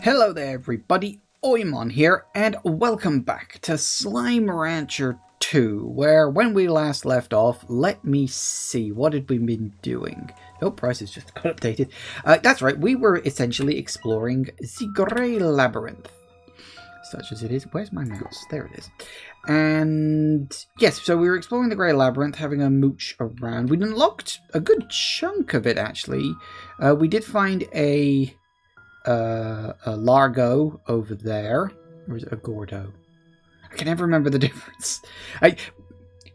Hello there everybody, Oimon here, and welcome back to Slime Rancher 2, where when we last left off, let me see, what had we been doing? Oh, prices just got updated. That's right, we were essentially exploring the Grey Labyrinth. Such as it is. Where's my mouse? There it is. And yes, so we were exploring the Grey Labyrinth, having a mooch around. We unlocked a good chunk of it, actually. We did find a Largo over there. Or is it a Gordo? I can never remember the difference.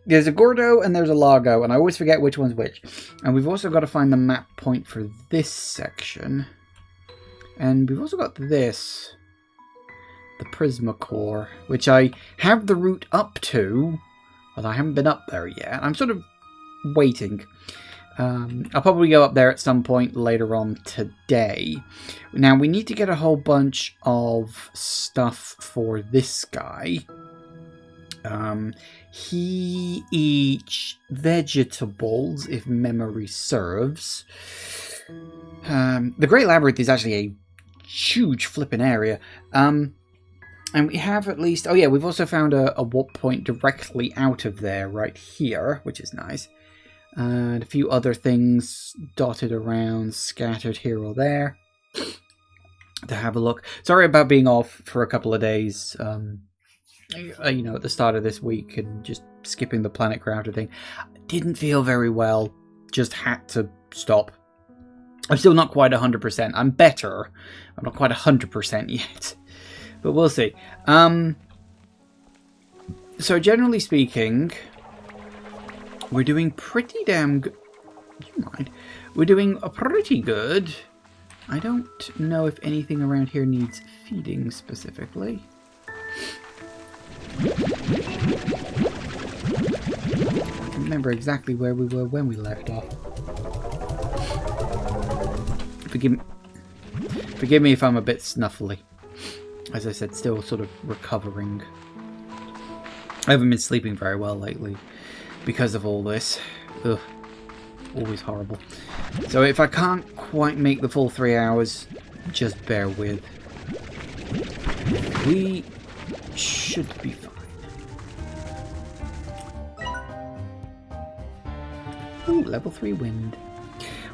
There's a Gordo and there's a Largo, and I always forget which one's which. And we've also got to find the map point for this section. And we've also got this, the Prismacore, which I have the route up to, but I haven't been up there yet. I'm sort of waiting. I'll probably go up there at some point later on today. Now, we need to get a whole bunch of stuff for this guy. He eats vegetables, if memory serves. The Great Labyrinth is actually a huge flipping area. And we have at least... Oh yeah, we've also found a warp point directly out of there right here, which is nice. And a few other things dotted around, scattered here or there to have a look. Sorry about being off for a couple of days, you know, at the start of this week and just skipping the Planet Crafter thing. Didn't feel very well, just had to stop. I'm still not quite 100%. I'm better. I'm not quite 100% yet, but we'll see. So generally speaking, we're doing pretty damn good. You mind? We're doing pretty good. I don't know if anything around here needs feeding specifically. I don't remember exactly where we were when we left off. Forgive me if I'm a bit snuffly. As I said, still sort of recovering. I haven't been sleeping very well lately because of all this. Ugh, always horrible. So if I can't quite make the full 3 hours, just bear with. We should be fine. Ooh, level 3 wind.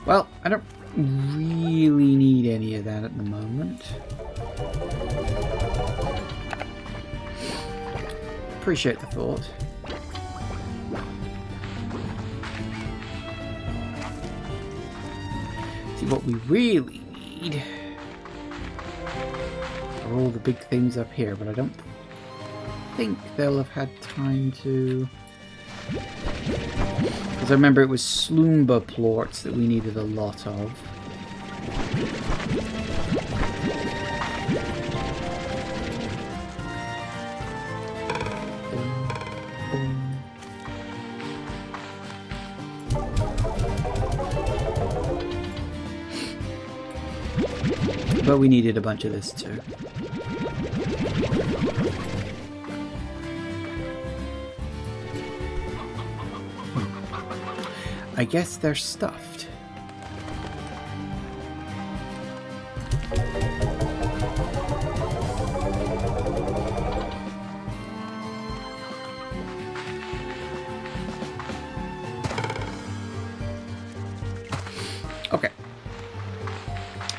Well, I don't really need any of that at the moment. Appreciate the thought. See, what we really need are all the big things up here, but I don't think they'll have had time to... Because I remember it was Sloomba plorts that we needed a lot of. But we needed a bunch of this too. I guess they're stuffed. Okay.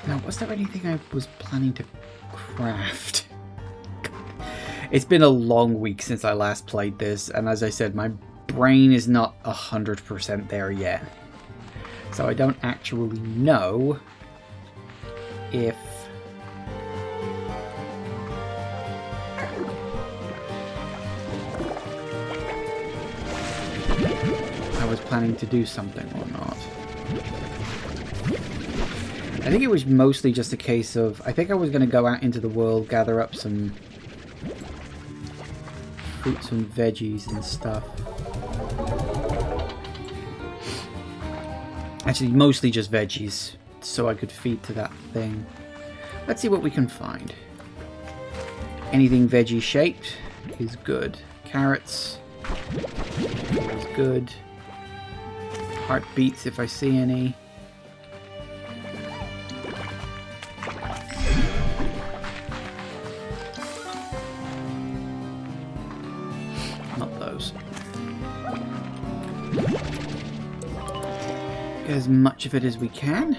Now, was there anything I was planning to craft? It's been a long week since I last played this, and as I said, my brain is not 100% there yet. So I don't actually know if I was planning to do something or not. I think it was mostly just a case of, I think I was going to go out into the world, gather up some fruits and veggies and stuff. Actually, mostly just veggies, so I could feed to that thing. Let's see what we can find. Anything veggie shaped is good. Carrots is good. Heartbeats if I see any. Get as much of it as we can.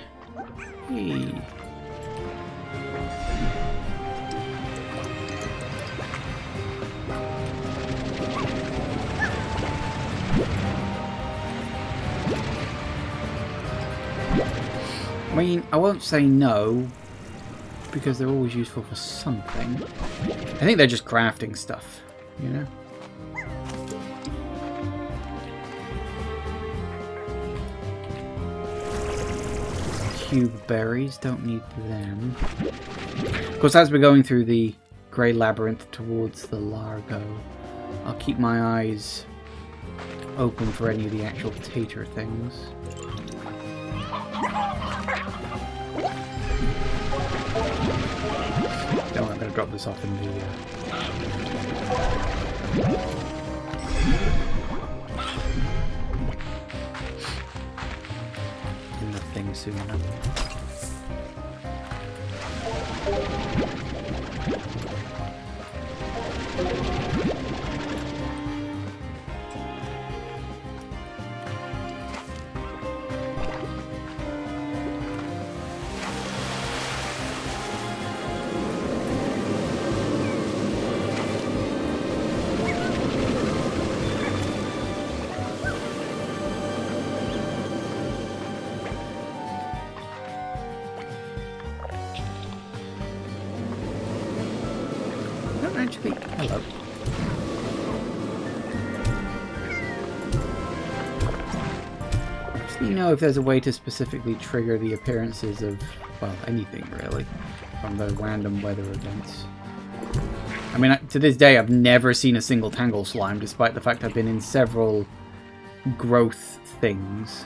Hey. I mean, I won't say no, because they're always useful for something. I think they're just crafting stuff, you know? Cube berries, don't need them. Of course, as we're going through the grey labyrinth towards the Largo, I'll keep my eyes open for any of the actual tater things. No, I'm going to drop this off in the... thing soon enough. Actually, hello. Actually, know if there's a way to specifically trigger the appearances of, well, anything really, from the random weather events. I mean, to this day, I've never seen a single Tangle Slime, despite the fact I've been in several growth things.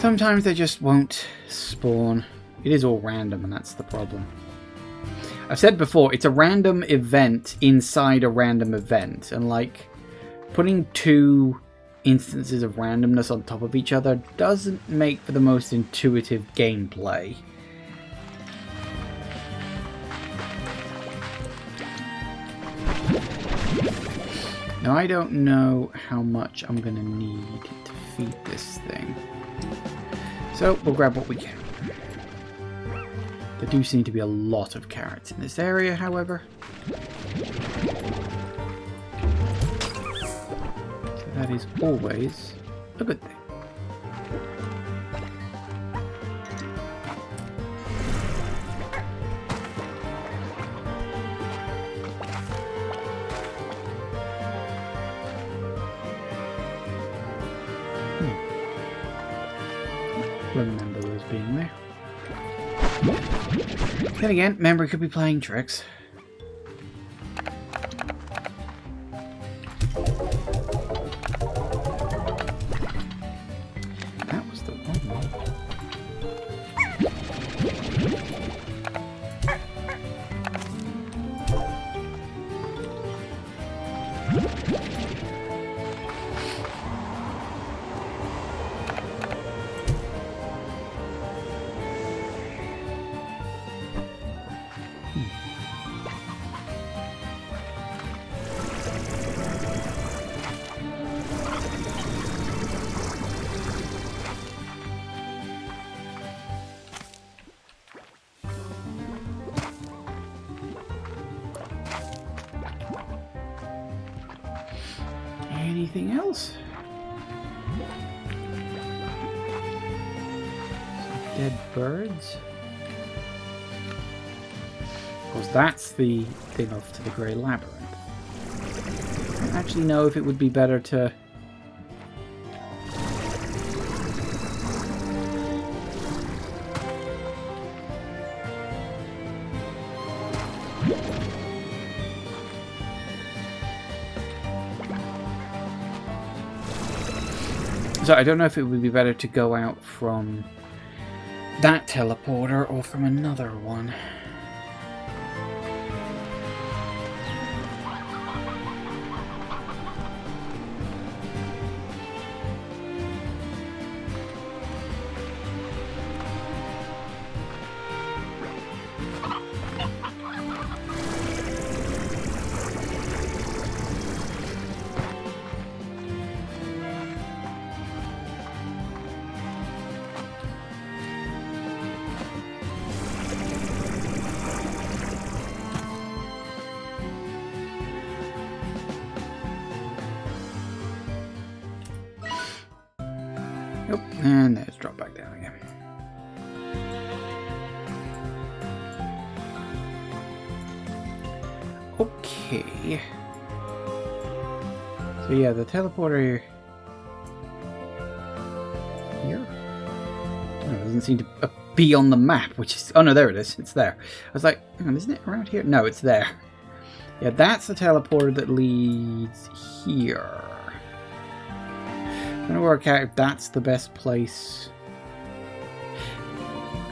Sometimes they just won't spawn. It is all random, and that's the problem. I've said before, it's a random event inside a random event, and like, putting two instances of randomness on top of each other doesn't make for the most intuitive gameplay. Now, I don't know how much I'm going to need to feed this thing, so we'll grab what we can. There do seem to be a lot of carrots in this area, however. So that is always a good thing. Remember those being there. Then again, memory could be playing tricks. That was the wrong one. Anything else? Some dead birds. Of course, that's the thing off to the Grey Labyrinth. I don't actually know if it would be better to... So I don't know if it would be better to go out from that teleporter or from another one. Nope, and let's drop back down again. Okay. So yeah, the teleporter here? Oh, it doesn't seem to be on the map, which is... Oh no, there it is. It's there. I was like, hang on, isn't it around here? No, it's there. Yeah, that's the teleporter that leads here. I'm going to work out if that's the best place.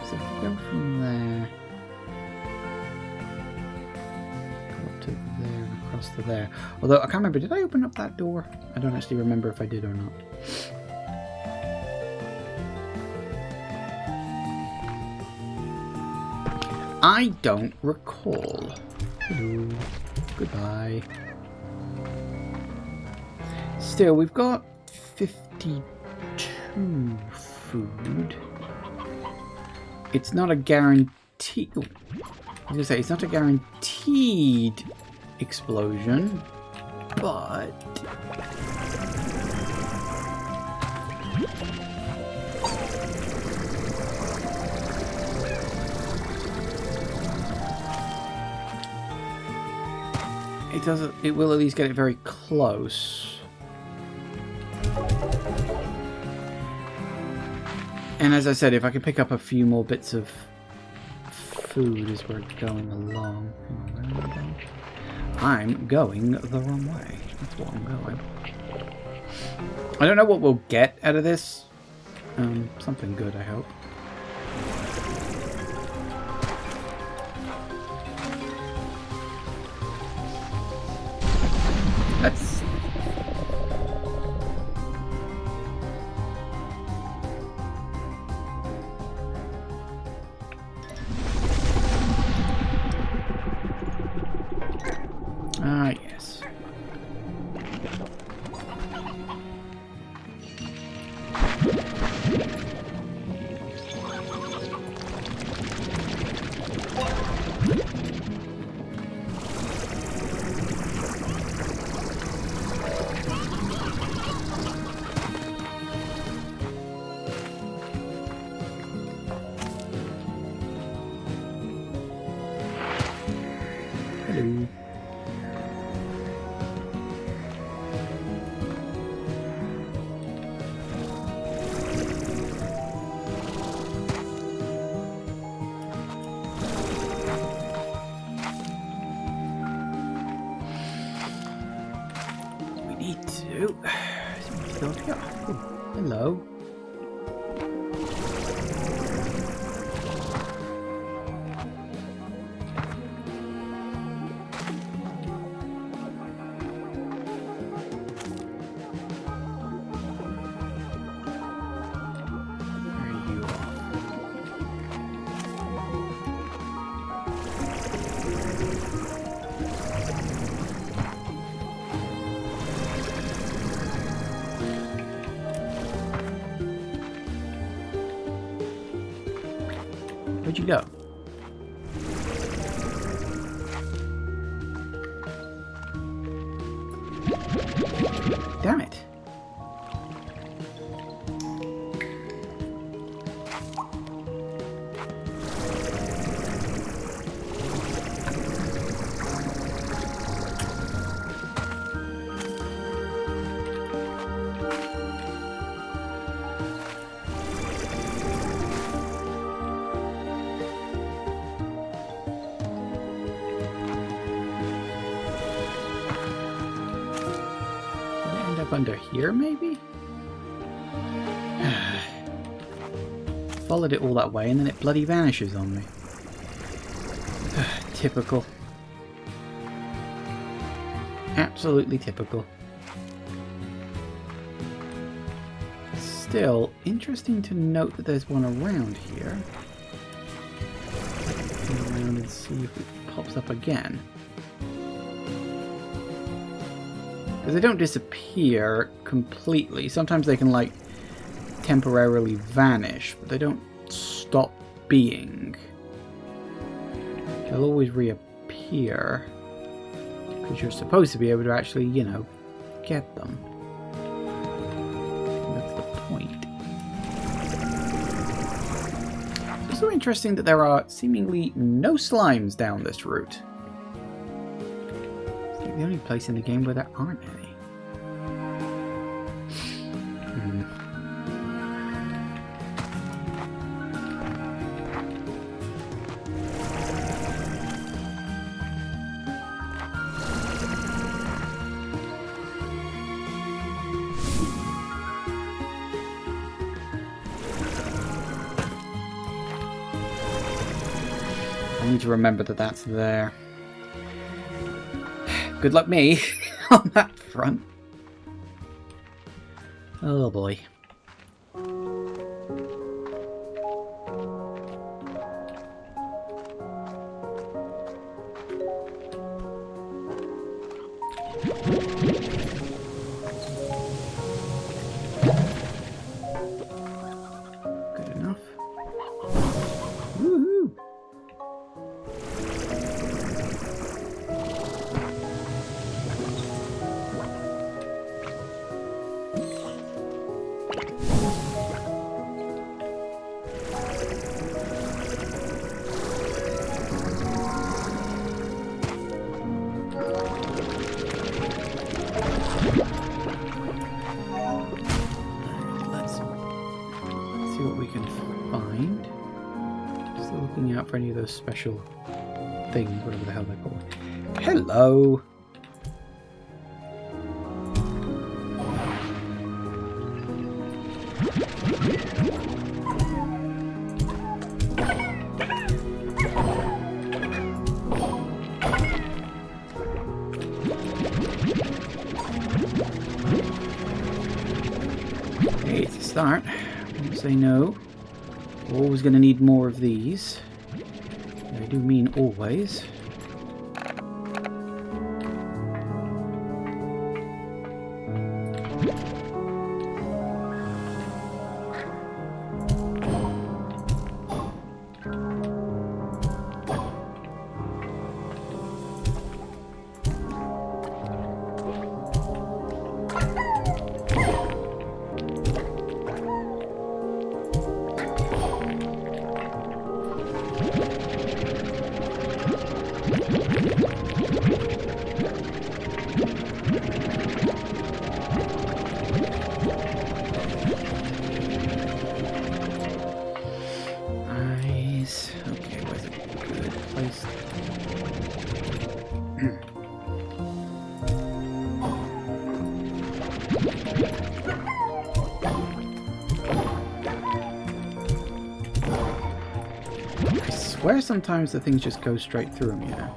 So if we go from there... Up to there, across to there. Although, I can't remember, did I open up that door? I don't actually remember if I did or not. I don't recall. Hello. Goodbye. Still, we've got 52 food. It's not a guarantee. I was gonna say it's not a guaranteed explosion, but it doesn't. It will at least get it very close. And as I said, if I can pick up a few more bits of food as we're going along. Hang on, where am I going? I'm going the wrong way. That's what I'm going. I don't know what we'll get out of this. Something good, I hope. Let's... Ah, yes. Hello. We need to go here. Oh, hello. Where'd you go? Damn it. Under here, maybe? Followed it all that way and then it bloody vanishes on me. Typical. Absolutely typical. Still, interesting to note that there's one around here. Go around and see if it pops up again. Because they don't disappear completely. Sometimes they can, like, temporarily vanish, but they don't stop being. They'll always reappear. Because you're supposed to be able to actually, you know, get them. That's the point. also interesting that there are seemingly no slimes down this route. It's like the only place in the game where there aren't any. I need to remember that that's there. Good luck me on that front. Oh boy. Good enough. Woohoo! Out for any of those special things, whatever the hell they're called. Hello! Hey, it's a start. I won't say no. We're always going to need more of these. I do mean always. I swear sometimes the things just go straight through them, you know?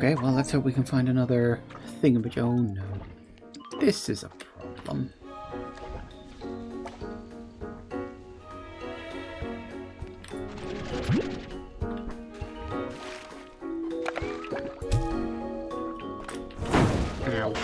Okay, well, let's hope we can find another thingamajig. Oh no. This is a problem. Ow.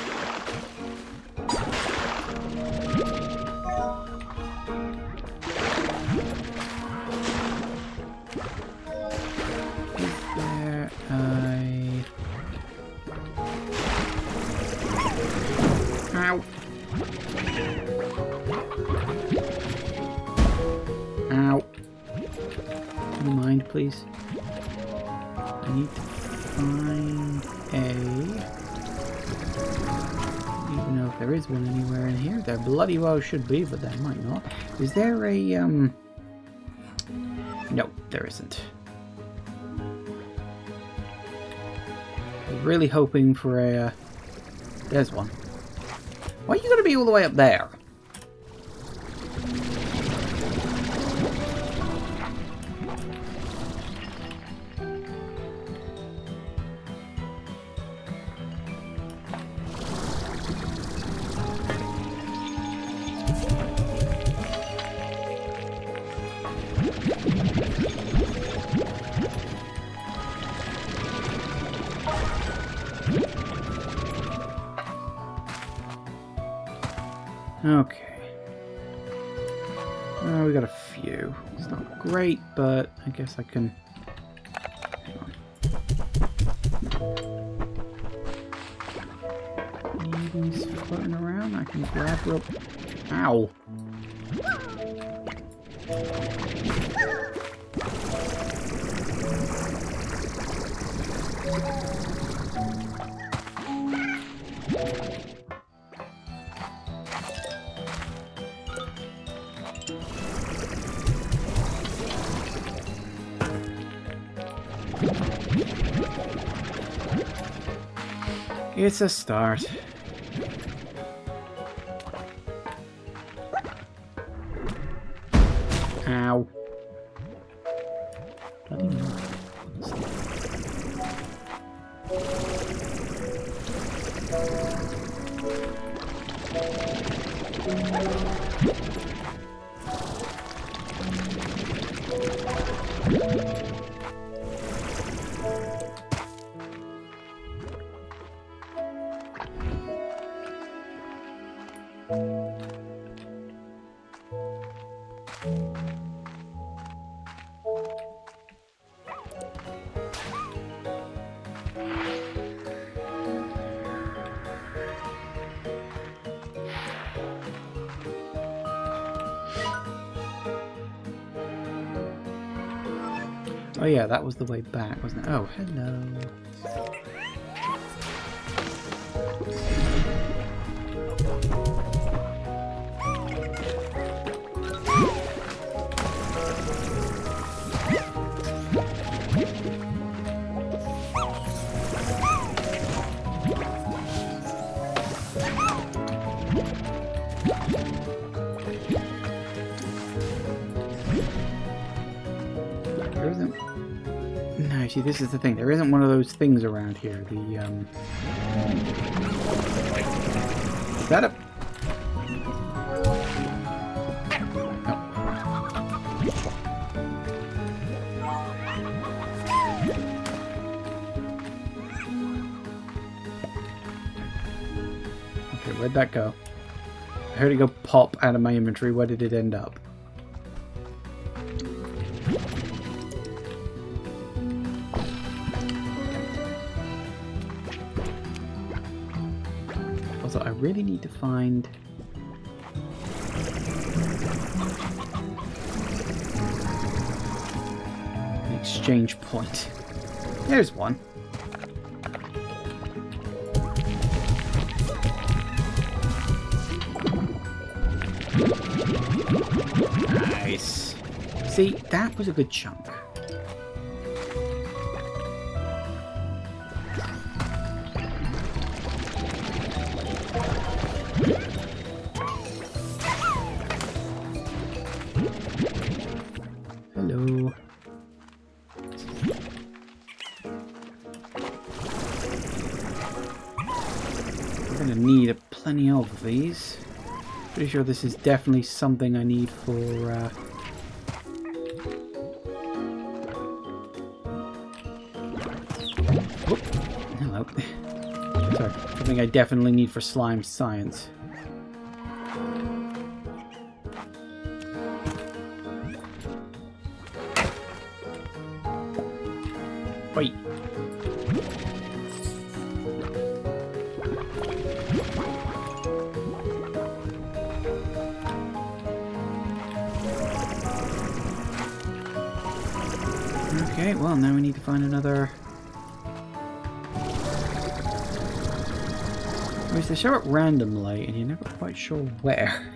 Ow. Ow. Do you mind, please? I need to find a... I don't even know if there is one anywhere in here. There bloody well should be, but there might not. Is there a... No, there isn't. I was really hoping for a... There's one. Why are you going to be all the way up there? Okay. We got a few. It's not great, but I guess I can... Hang on. Any of these floating around? I can grab real... Ow! It's a start. Ow. Bloody hell. Oh yeah, that was the way back, wasn't it? Oh, hello. There isn't... No, see, this is the thing. There isn't one of those things around here. The, Is that a... Okay, where'd that go? I heard it go pop out of my inventory. Where did it end up? Also, I really need to find... an exchange point. There's one. Nice. See, that was a good chunk. Hello. We're gonna need plenty of these. Pretty sure this is definitely something I need for, Whoop. Hello. Sorry, something I definitely need for slime science. Wait. Okay, well, now we need to find another Whereas they show up randomly and you're never quite sure where.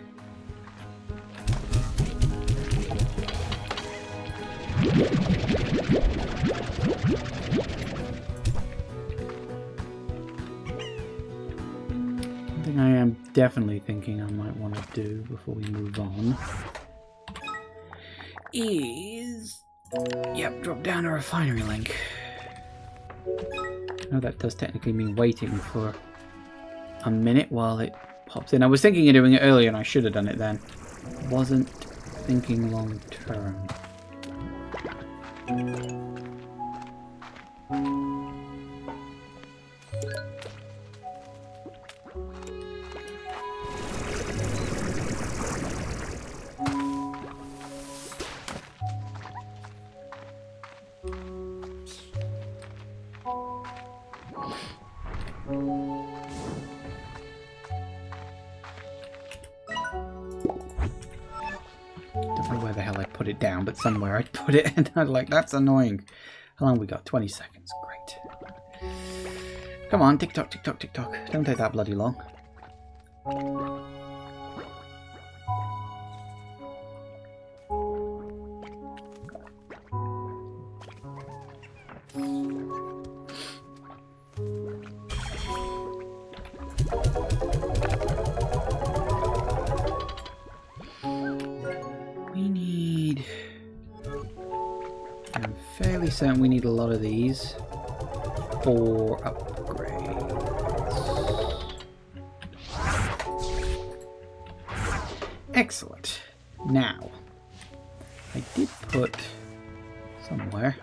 Something I am definitely thinking I might want to do before we move on is, yep, drop down a refinery link. I know that does technically mean waiting for a minute while it pops in. I was thinking of doing it earlier and I should have done it then. Wasn't thinking long term. Down, but somewhere I'd put it, and I'm like, that's annoying. How long we got? 20 seconds. Great. Come on, tick tock, tick tock, tick tock. Don't take that bloody long. We need a lot of these for upgrades. Excellent. Now, I did put somewhere.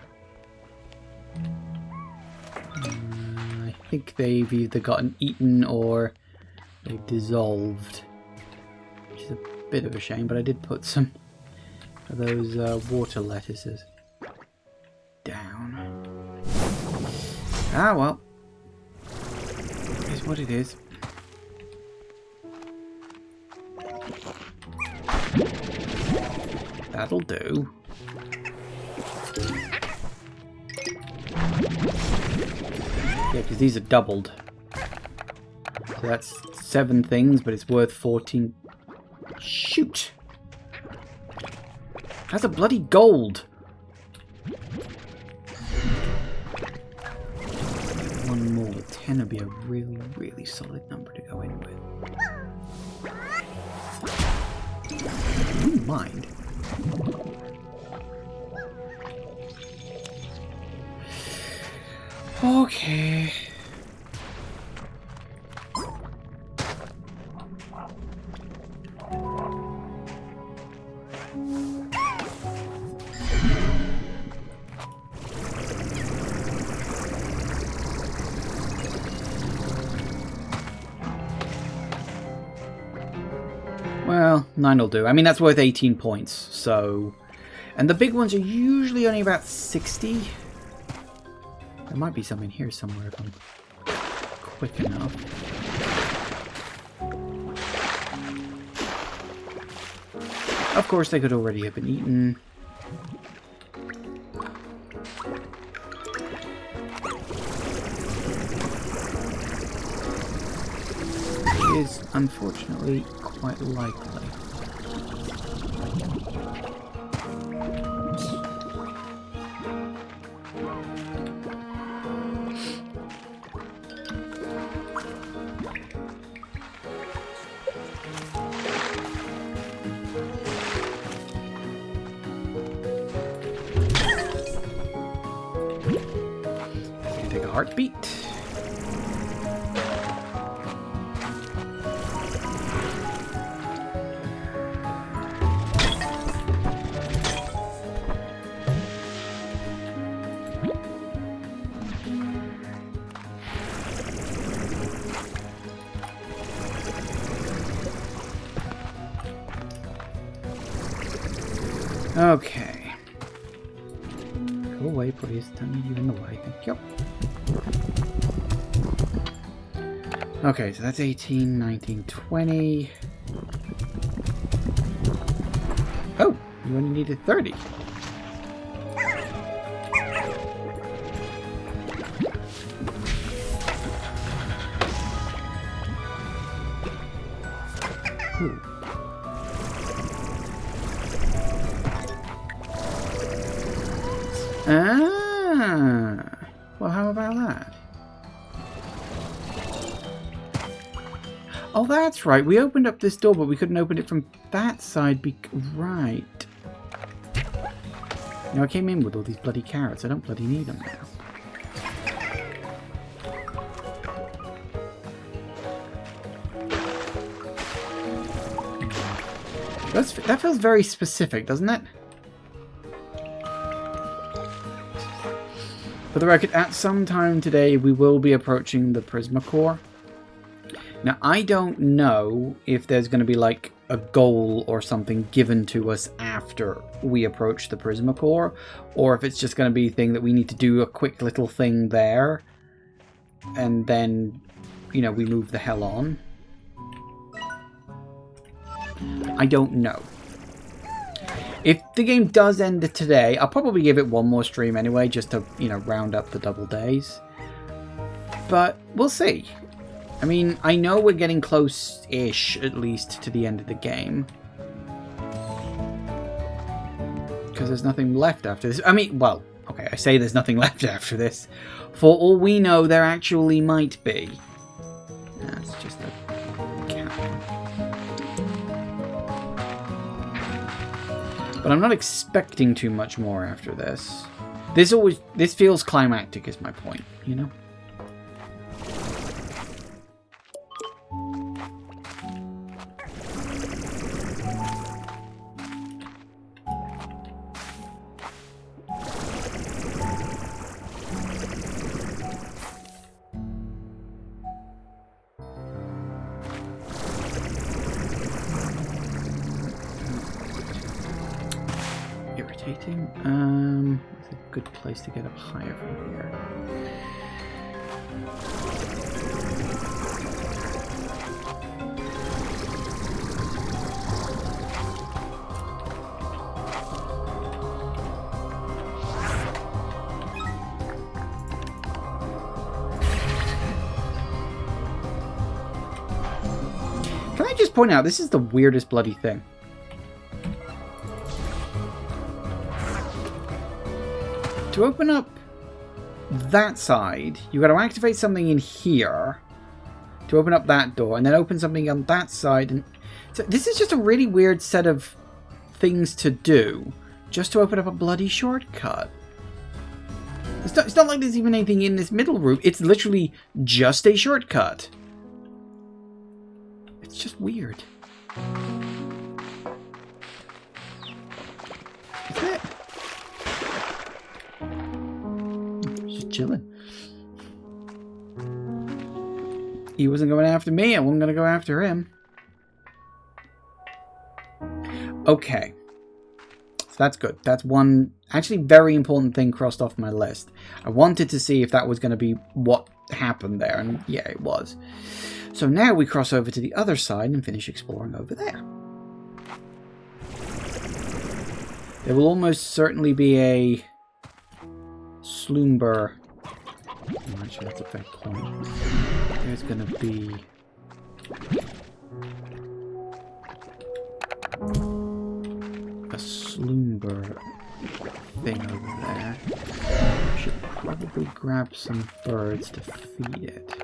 I think they've either gotten eaten or they've dissolved, which is a bit of a shame, but I did put some of those water lettuces down. Ah, well. It is what it is. That'll do. Yeah, because these are doubled. So that's 7 things, but it's worth 14. Shoot! That's a bloody gold! One more. 10 would be a really, really solid number to go in with. I don't mind. Okay. Well, 9 will do. I mean, that's worth 18 points, so... And the big ones are usually only about 60. There might be some in here somewhere if I'm quick enough. Of course, they could already have been eaten. It is, unfortunately, quite likely. Take a heartbeat. Okay. Go away, please. Don't need you in the way. Thank you. Okay, so that's 18, 19, 20. Oh, you only needed 30. Ah. Well, how about that? Oh, that's right. We opened up this door, but we couldn't open it from that side. Right. Now, I came in with all these bloody carrots. I don't bloody need them now. That feels very specific, doesn't it? For the record, at some time today, we will be approaching the Prismacore. Now, I don't know if there's going to be like a goal or something given to us after we approach the Prismacore, or if it's just going to be a thing that we need to do a quick little thing there, and then, you know, we move the hell on. I don't know. If the game does end today, I'll probably give it one more stream anyway, just to, you know, round up the double days. But we'll see. I mean, I know we're getting close-ish, at least, to the end of the game. Because there's nothing left after this. I mean, well, okay, I say there's nothing left after this. For all we know, there actually might be. That's just a cat. But I'm not expecting too much more after this. This feels climactic, is my point, you know? It's a good place to get up higher from here. Can I just point out, this is the weirdest bloody thing. To open up that side, you've got to activate something in here to open up that door, and then open something on that side. And so this is just a really weird set of things to do just to open up a bloody shortcut. It's not like there's even anything in this middle room. It's literally just a shortcut. It's just weird. That's it. Just chilling. He wasn't going after me. I wasn't going to go after him. Okay. So that's good. That's one actually very important thing crossed off my list. I wanted to see if that was going to be what happened there. And yeah, it was. So now we cross over to the other side and finish exploring over there. There will almost certainly be a Sloomber. Oh, actually, that's a fair point. There's going to be a Sloomber thing over there. I should probably grab some birds to feed it.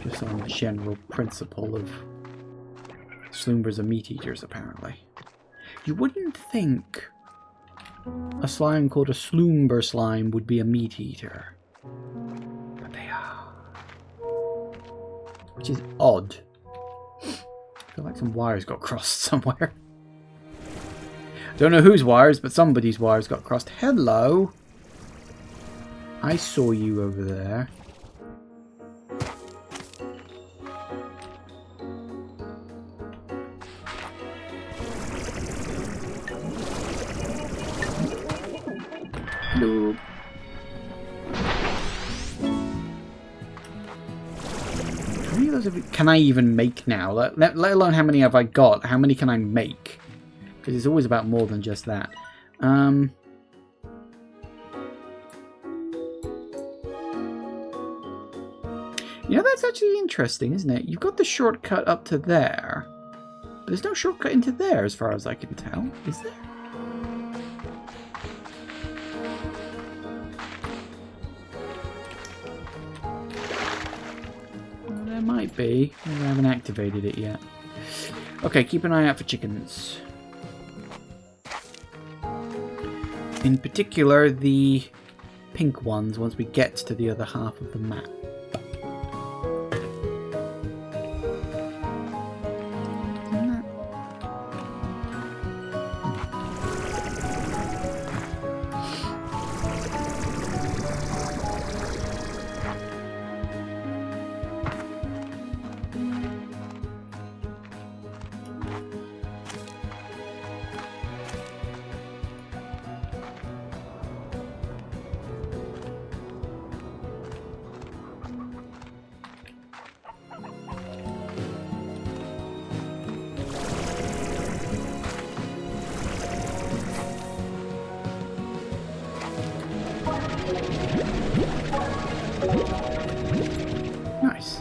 Just on the general principle of Sloombers are meat eaters, apparently. You wouldn't think a slime called a Sloomber slime would be a meat eater. But they are. Which is odd. I feel like some wires got crossed somewhere. Don't know whose wires, but somebody's wires got crossed. Hello! I saw you over there. Hello. How many of those can I even make now? Let alone how many have I got? How many can I make? Because it's always about more than just that. You know, that's actually interesting, isn't it? You've got the shortcut up to there. But there's no shortcut into there as far as I can tell. Is there? might be. I haven't activated it yet. Okay, keep an eye out for chickens. In particular, the pink ones once we get to the other half of the map. Nice.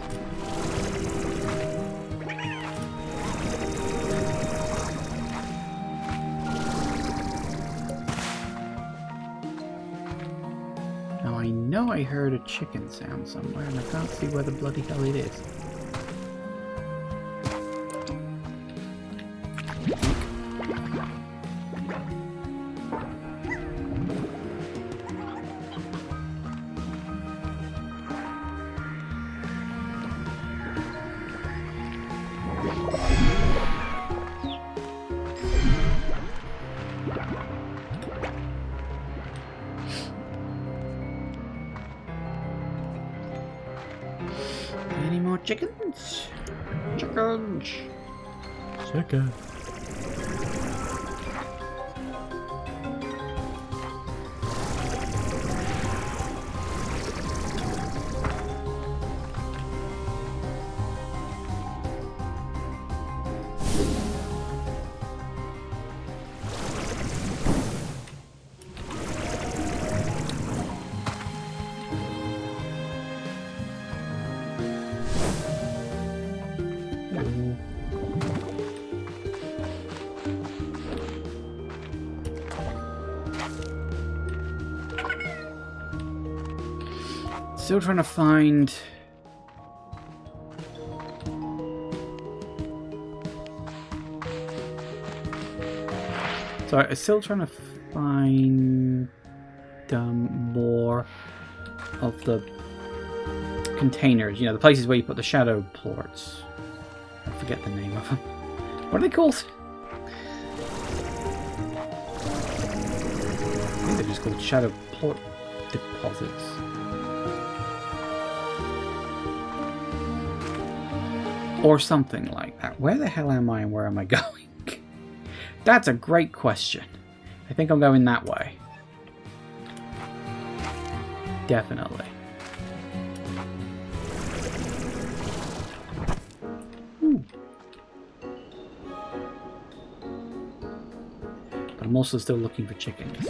Now I know I heard a chicken sound somewhere and I can't see where the bloody hell it is. Any more chickens? Chickens! Chicken. Still trying to find... Sorry, I'm still trying to find more of the containers. You know, the places where you put the shadow plorts. I forget the name of them. What are they called? I think they're just called shadow plort deposits. Or something like that. Where the hell am I and where am I going? That's a great question. I think I'm going that way. Definitely. Ooh. But I'm also still looking for chickens.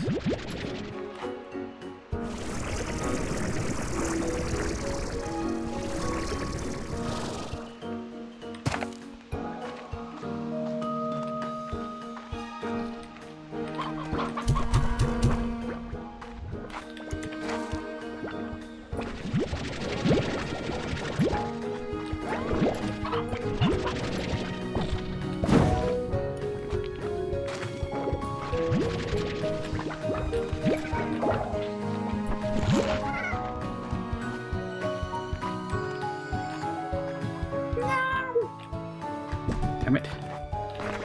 Damn it.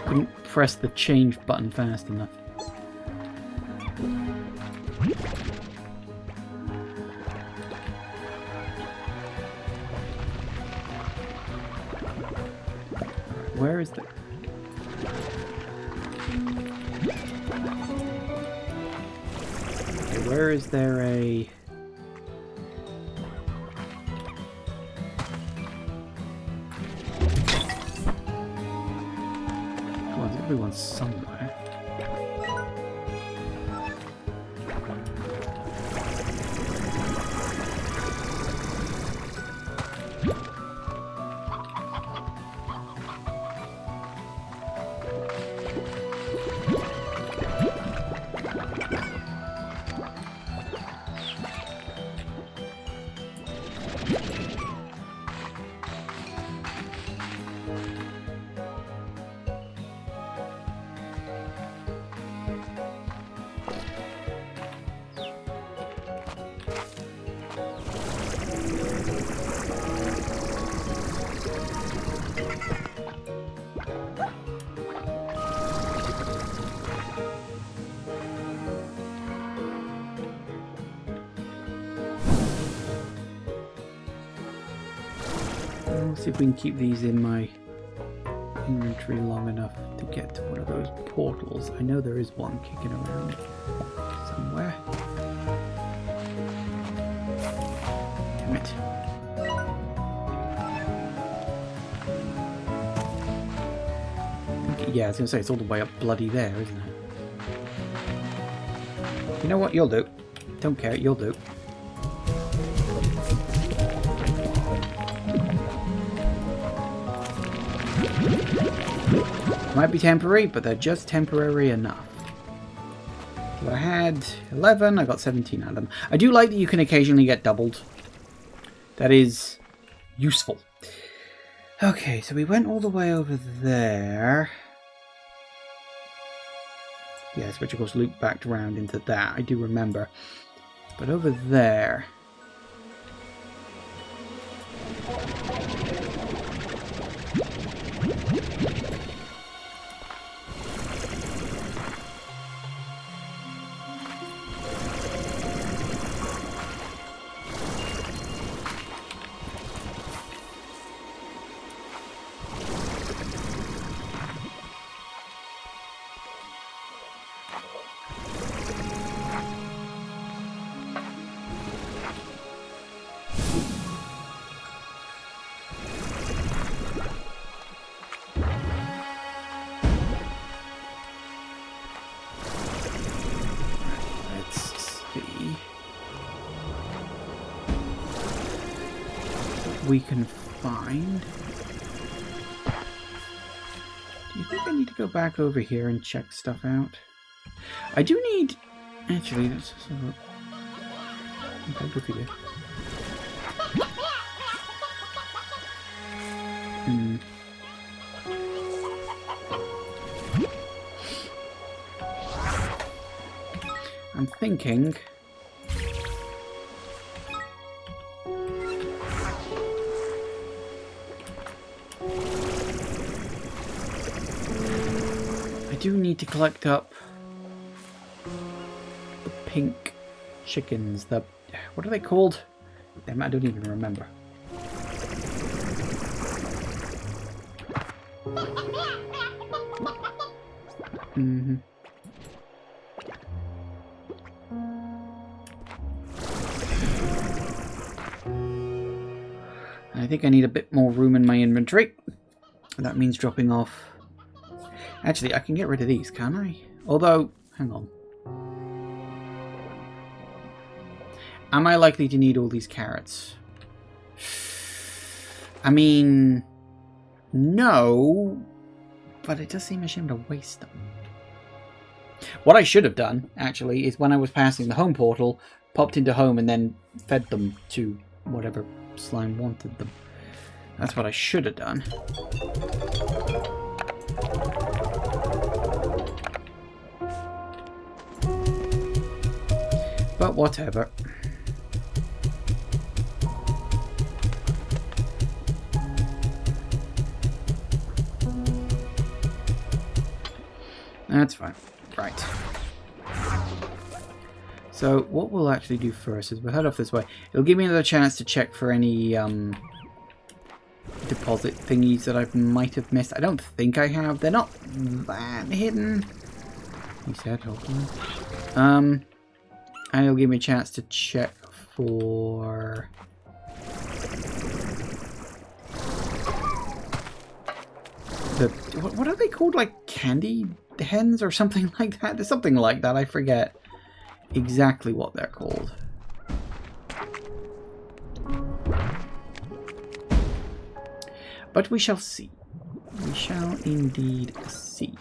Couldn't press the change button fast enough. Where is the... Okay, where is there a... Come on, everyone's somewhere. We'll see if we can keep these in my inventory long enough to get to one of those portals. I know there is one kicking around somewhere. Damn it. Yeah, I was going to say, it's all the way up bloody there, isn't it? You know what? You'll do. Don't care, you'll do. Might be temporary, but they're just temporary enough. So I had 11, I got 17 out of them. I do like that you can occasionally get doubled. That is useful. Okay, so we went all the way over there. Yes, which of course looped back around into that, I do remember. But over there... we can find. Do you think I need to go back over here and check stuff out? I do need... Actually, let's just have a... Okay, good for you. I'm thinking... I do need to collect up the pink chickens. The... what are they called? Damn, I don't even remember. I think I need a bit more room in my inventory. That means dropping off... Actually, I can get rid of these, can I? Although, hang on. Am I likely to need all these carrots? I mean... no. But it does seem a shame to waste them. What I should have done, actually, is when I was passing the home portal, popped into home and then fed them to whatever slime wanted them. That's what I should have done. But whatever. That's fine. Right. So what we'll actually do first is we'll head off this way. It'll give me another chance to check for any deposit thingies that I might have missed. I don't think I have. They're not that hidden. He said, hopefully. And it'll give me a chance to check for... the... what are they called? Like candy hens or something like that? There's something like that. I forget exactly what they're called. But we shall see. We shall indeed see.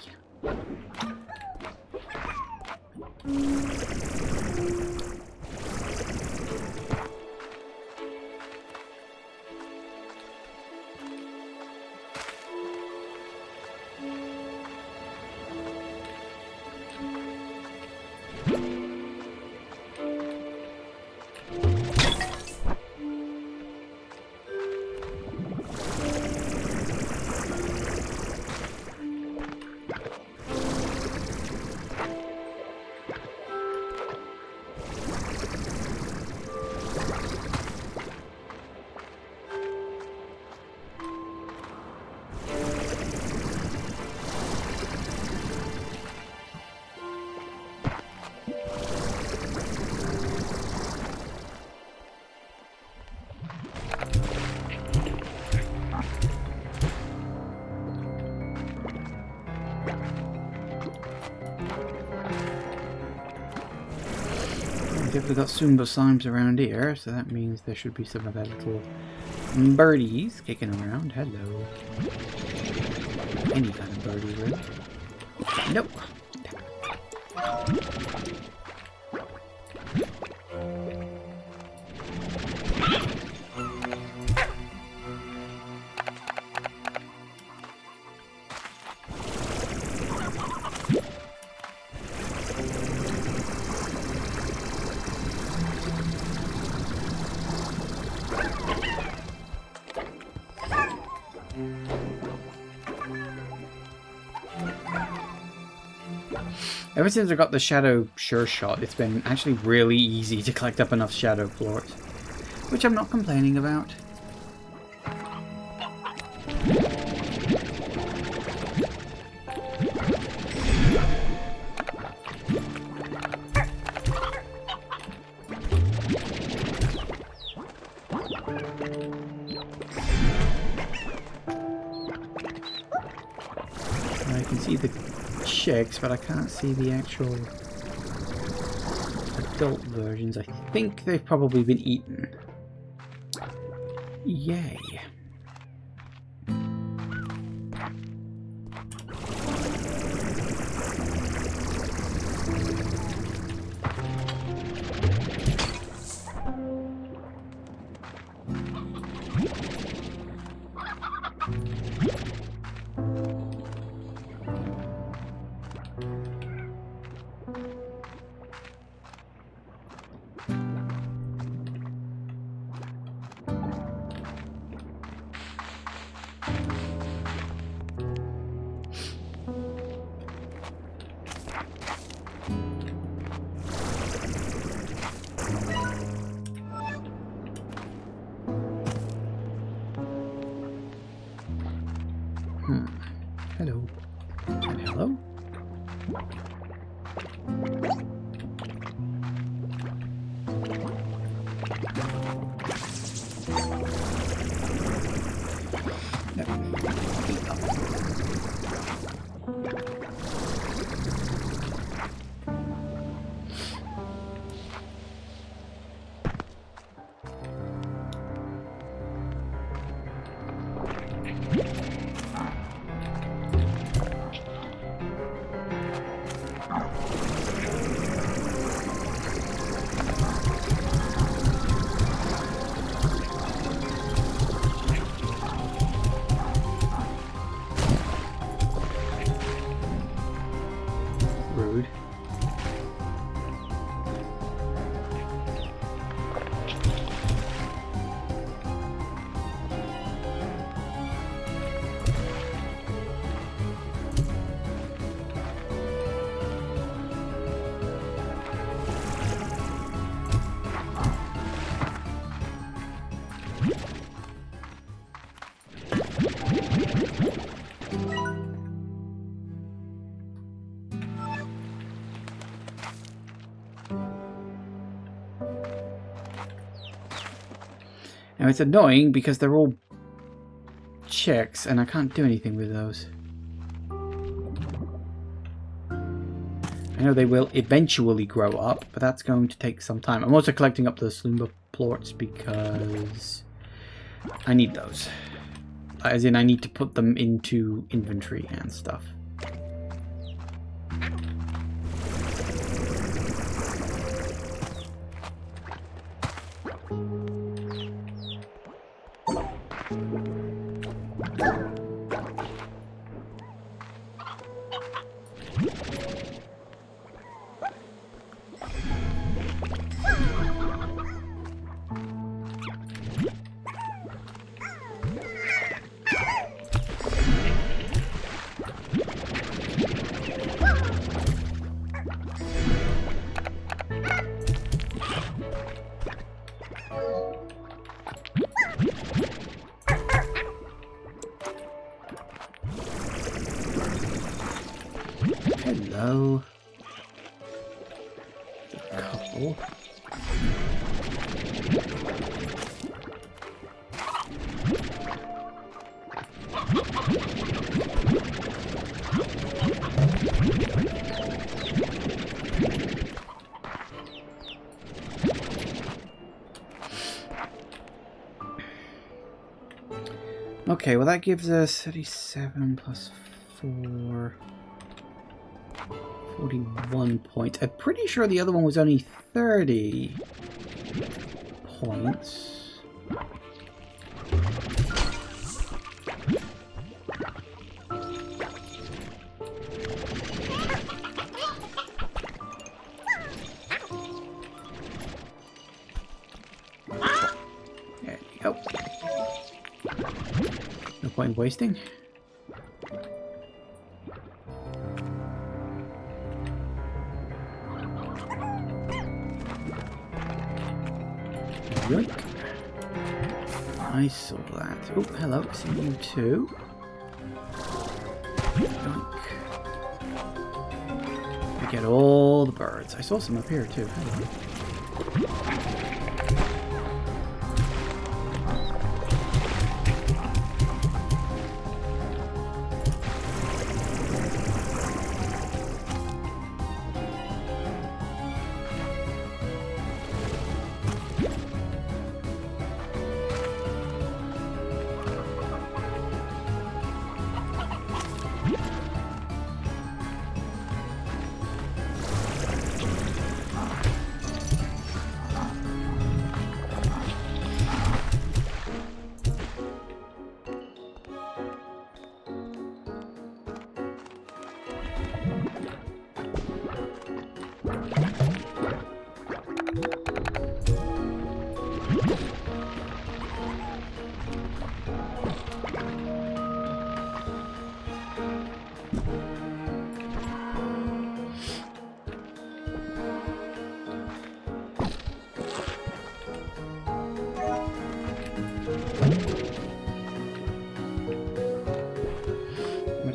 definitely got Sumba slimes around here, so that means there should be some of their little birdies kicking around. Hello. Any kind of birdie, really. Nope. Ever since I got the Shadow Sure Shot, it's been actually really easy to collect up enough Shadow Plorts, which I'm not complaining about. I can see the chicks, but I can't see the actual adult versions. I think they've probably been eaten. Yay. Hello. And hello. Rude. Now it's annoying because they're all chicks and I can't do anything with those. I know they will eventually grow up, but that's going to take some time. I'm also collecting up the Slumber Plorts because I need those. As in, I need to put them into inventory and stuff. Hello. A couple. Okay, well that gives us 37 plus 4... 41 points. I'm pretty sure the other one was only 30 points. There you go. No point in wasting. Yoink. I saw that. Oh, hello. See you too. Yoink. We get all the birds. I saw some up here too. Hello.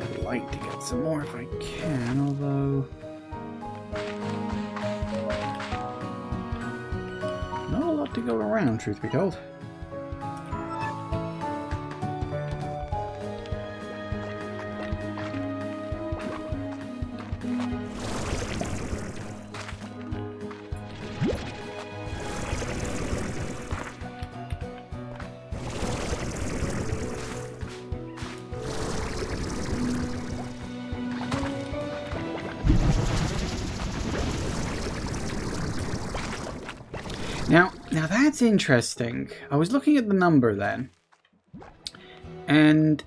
I'd like to get some more if I can, although not a lot to go around, truth be told. Now that's interesting. I was looking at the number then, and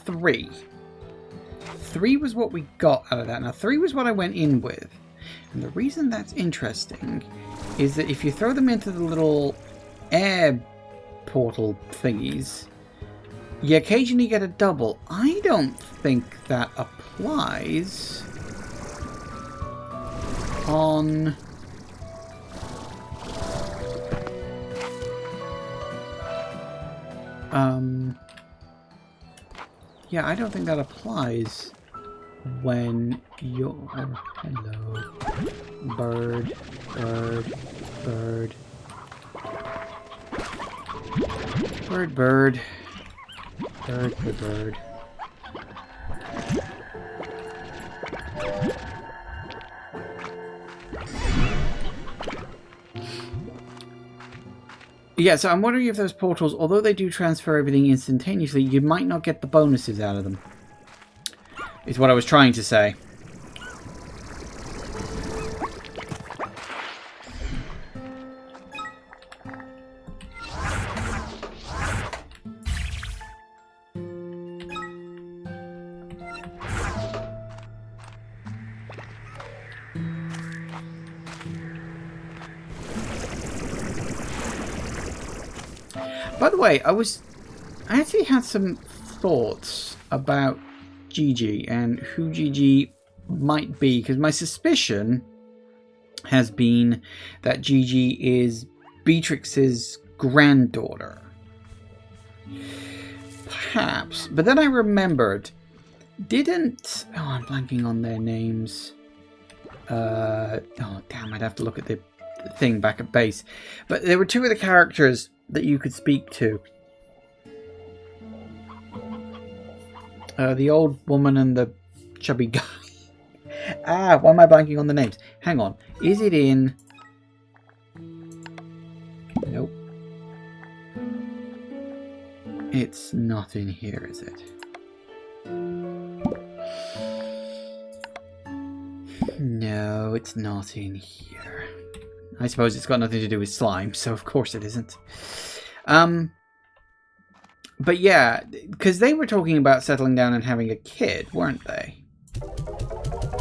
3. 3 was what we got out of that. Now 3 was what I went in with, and the reason that's interesting is that if you throw them into the little air portal thingies, you occasionally get a double. I don't think that applies on... yeah, I don't think that applies when you're... hello. Bird, bird, bird. Bird, bird. Bird, bird, bird. Yeah, so I'm wondering if those portals, although they do transfer everything instantaneously, you might not get the bonuses out of them. Is what I was trying to say. By the way, I actually had some thoughts about GiGi and who GiGi might be, because my suspicion has been that GiGi is Beatrix's granddaughter. Perhaps, but then I remembered, didn't... oh, I'm blanking on their names. Oh, damn, I'd have to look at the thing back at base. But there were 2 of the characters that you could speak to. The old woman and the chubby guy. Why am I blanking on the names? Hang on. Is it in... nope. It's not in here, is it? No, it's not in here. I suppose it's got nothing to do with slime, so of course it isn't. But yeah, because they were talking about settling down and having a kid, weren't they?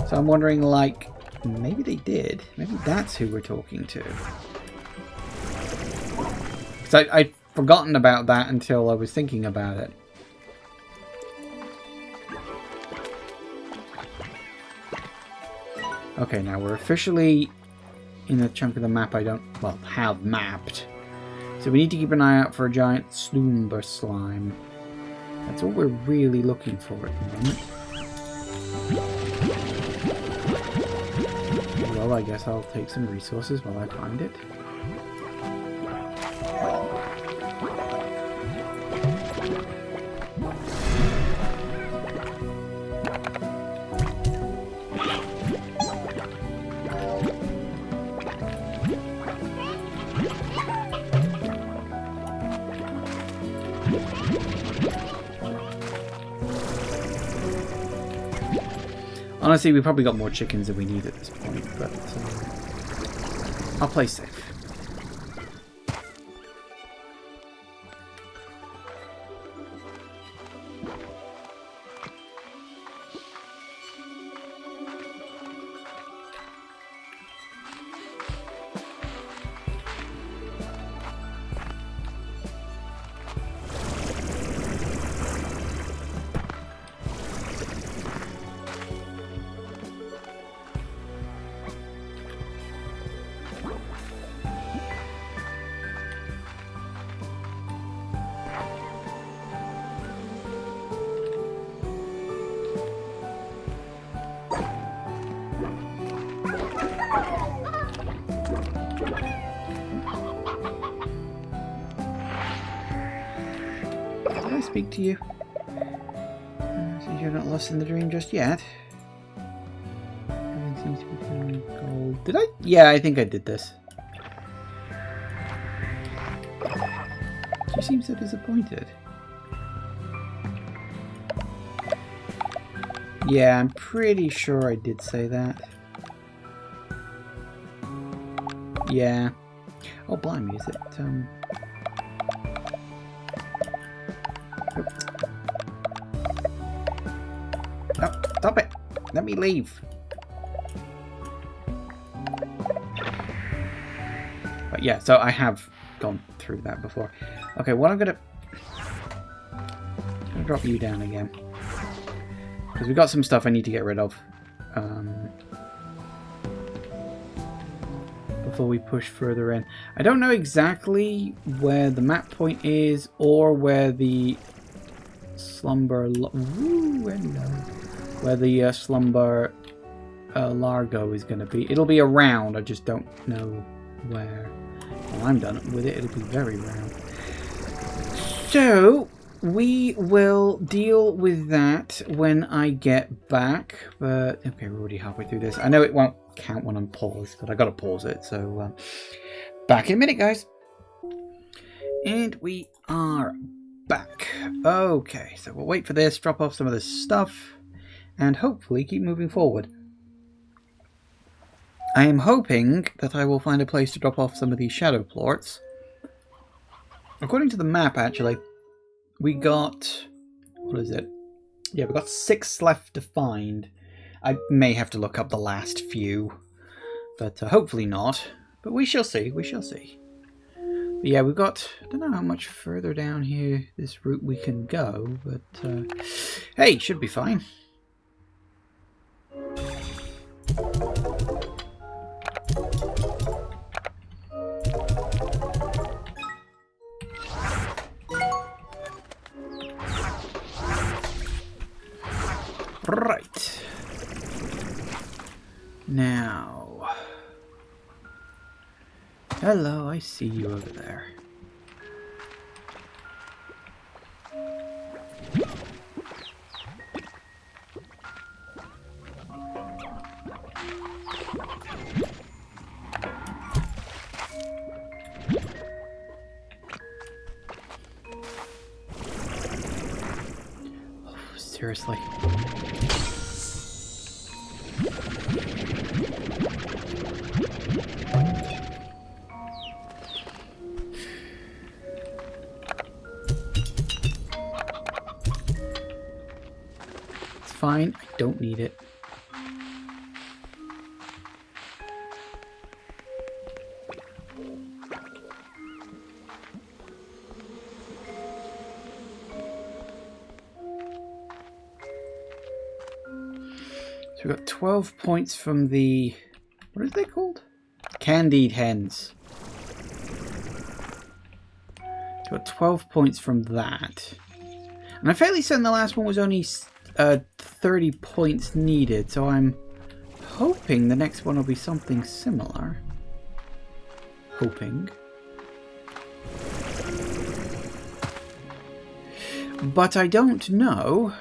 So I'm wondering, like, maybe they did. Maybe that's who we're talking to. Because I'd forgotten about that until I was thinking about it. Okay, now we're officially in a chunk of the map I don't, well, have mapped. So we need to keep an eye out for a giant Slumber slime. That's all we're really looking for at the moment. Well, I guess I'll take some resources while I find it. Honestly, we probably got more chickens than we need at this point, but I'll play safe. Speak to you. So you're not lost in the dream just yet. Everything seems to be turning gold. Did I? Yeah, I think I did this. She seems so disappointed. Yeah, I'm pretty sure I did say that. Yeah. Oh, blimey, is it, Oh, stop it! Let me leave! But yeah, so I have gone through that before. Okay, what I'm gonna drop you down again. Because we've got some stuff I need to get rid of. Before we push further in. I don't know exactly where the map point is or where the Slumber Largo is going to be. It'll be around, I just don't know where. When I'm done with it, it'll be very round. So, we will deal with that when I get back. But, okay, we're already halfway through this. I know it won't count when I'm paused, but I gotta pause it. So, back in a minute, guys. And we are back. Okay, so we'll wait for this, drop off some of this stuff, and hopefully keep moving forward. I am hoping that I will find a place to drop off some of these shadow plorts. According to the map, actually, we got... what is it? Yeah, we've got 6 left to find. I may have to look up the last few, but hopefully not. But we shall see, we shall see. But yeah, we've got, I don't know how much further down here this route we can go, but hey, should be fine. Right. Now. Hello, I see you over there. Seriously. It's fine. I don't need it. So we got 12 points from the... What are they called? Candied hens. So got 12 points from that. And I'm fairly certain the last one was only 30 points needed. So I'm hoping the next one will be something similar. Hoping. But I don't know.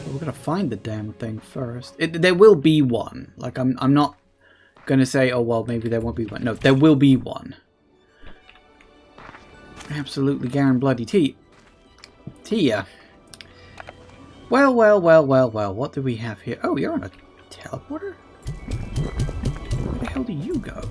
We're gonna find the damn thing first. There will be one. Like I'm not gonna say, oh well, maybe there won't be one. No, there will be one. Absolutely guaranteed. Tia. Well. What do we have here? Oh, you're on a teleporter? Where the hell do you go?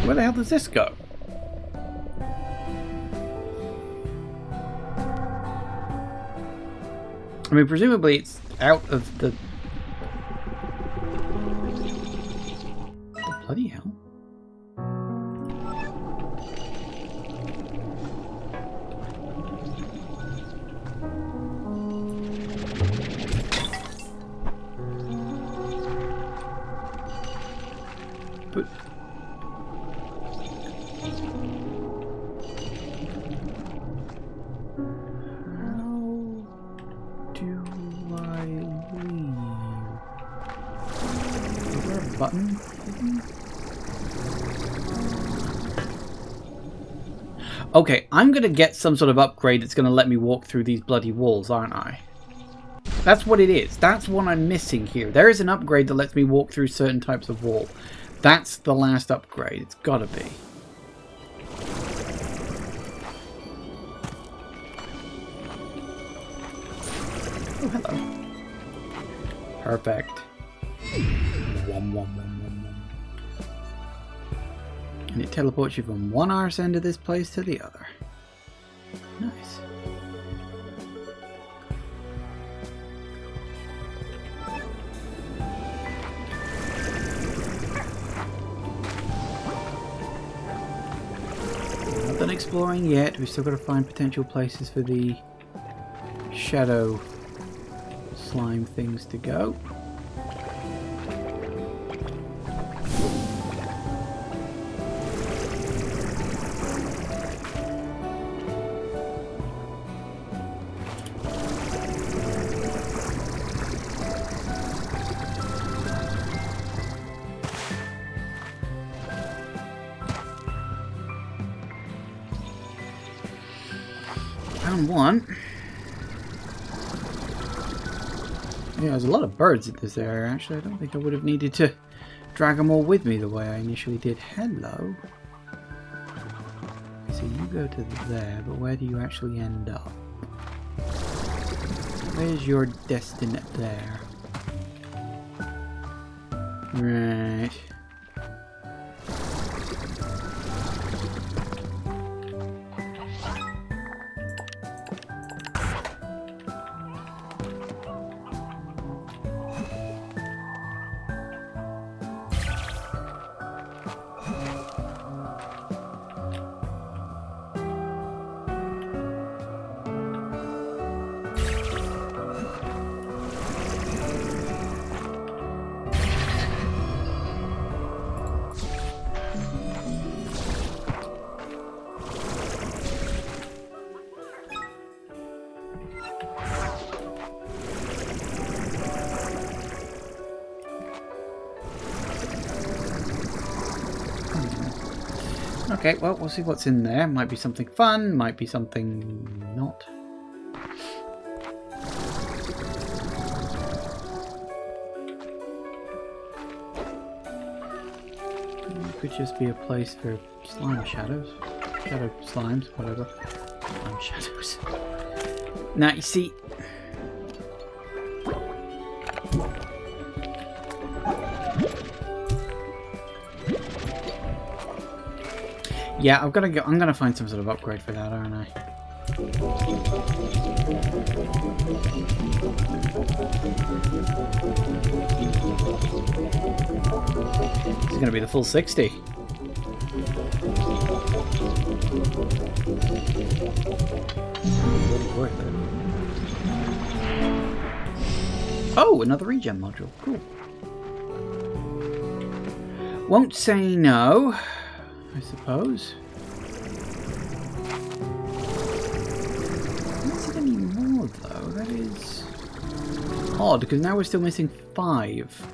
Where the hell does this go? I mean, presumably it's out of the... Bloody hell. But... Button? Okay, I'm gonna get some sort of upgrade that's gonna let me walk through these bloody walls, aren't I? That's what it is. That's what I'm missing here. There is an upgrade that lets me walk through certain types of wall. That's the last upgrade. It's gotta be. Oh, hello. Perfect. And it teleports you from one arse end of this place to the other. Nice. Not done exploring yet. We've still got to find potential places for the shadow slime things to go. Found one. Yeah, there's a lot of birds in this area, actually. I don't think I would have needed to drag them all with me the way I initially did. Hello. So you go to there, but where do you actually end up? Where's your destined there? Right. Okay, well, we'll see what's in there. Might be something fun, might be something not. It could just be a place for slime shadows. Shadow slimes, whatever. Slime shadows. Now, you see... Yeah, I'm gonna find some sort of upgrade for that, aren't I? This is gonna be the full 60. Really worth it. Oh, another regen module. Cool. Won't say no, I suppose. I don't see any more though. That is odd because now we're still missing 5.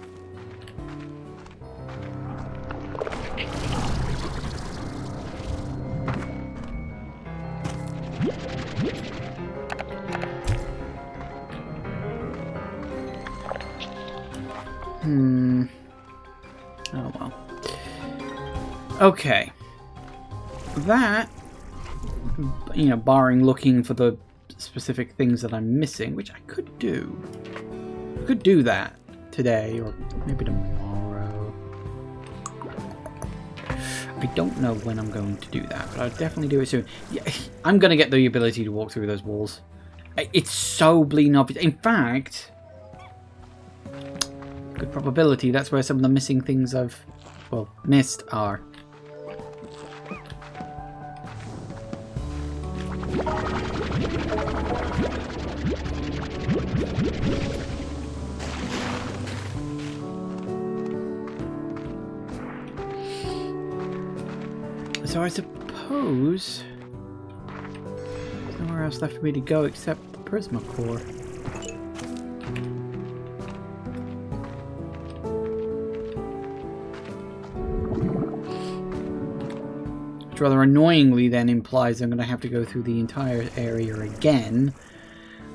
Oh well. Okay. That, you know, barring looking for the specific things that I'm missing, which I could do. I could do that today or maybe tomorrow. I don't know when I'm going to do that, but I'll definitely do it soon. Yeah, I'm going to get the ability to walk through those walls. It's so bleeding obvious. In fact, good probability that's where some of the missing things I've, well, missed are. So I suppose there's nowhere else left for me to go except the Prismacore. Which rather annoyingly then implies I'm going to have to go through the entire area again,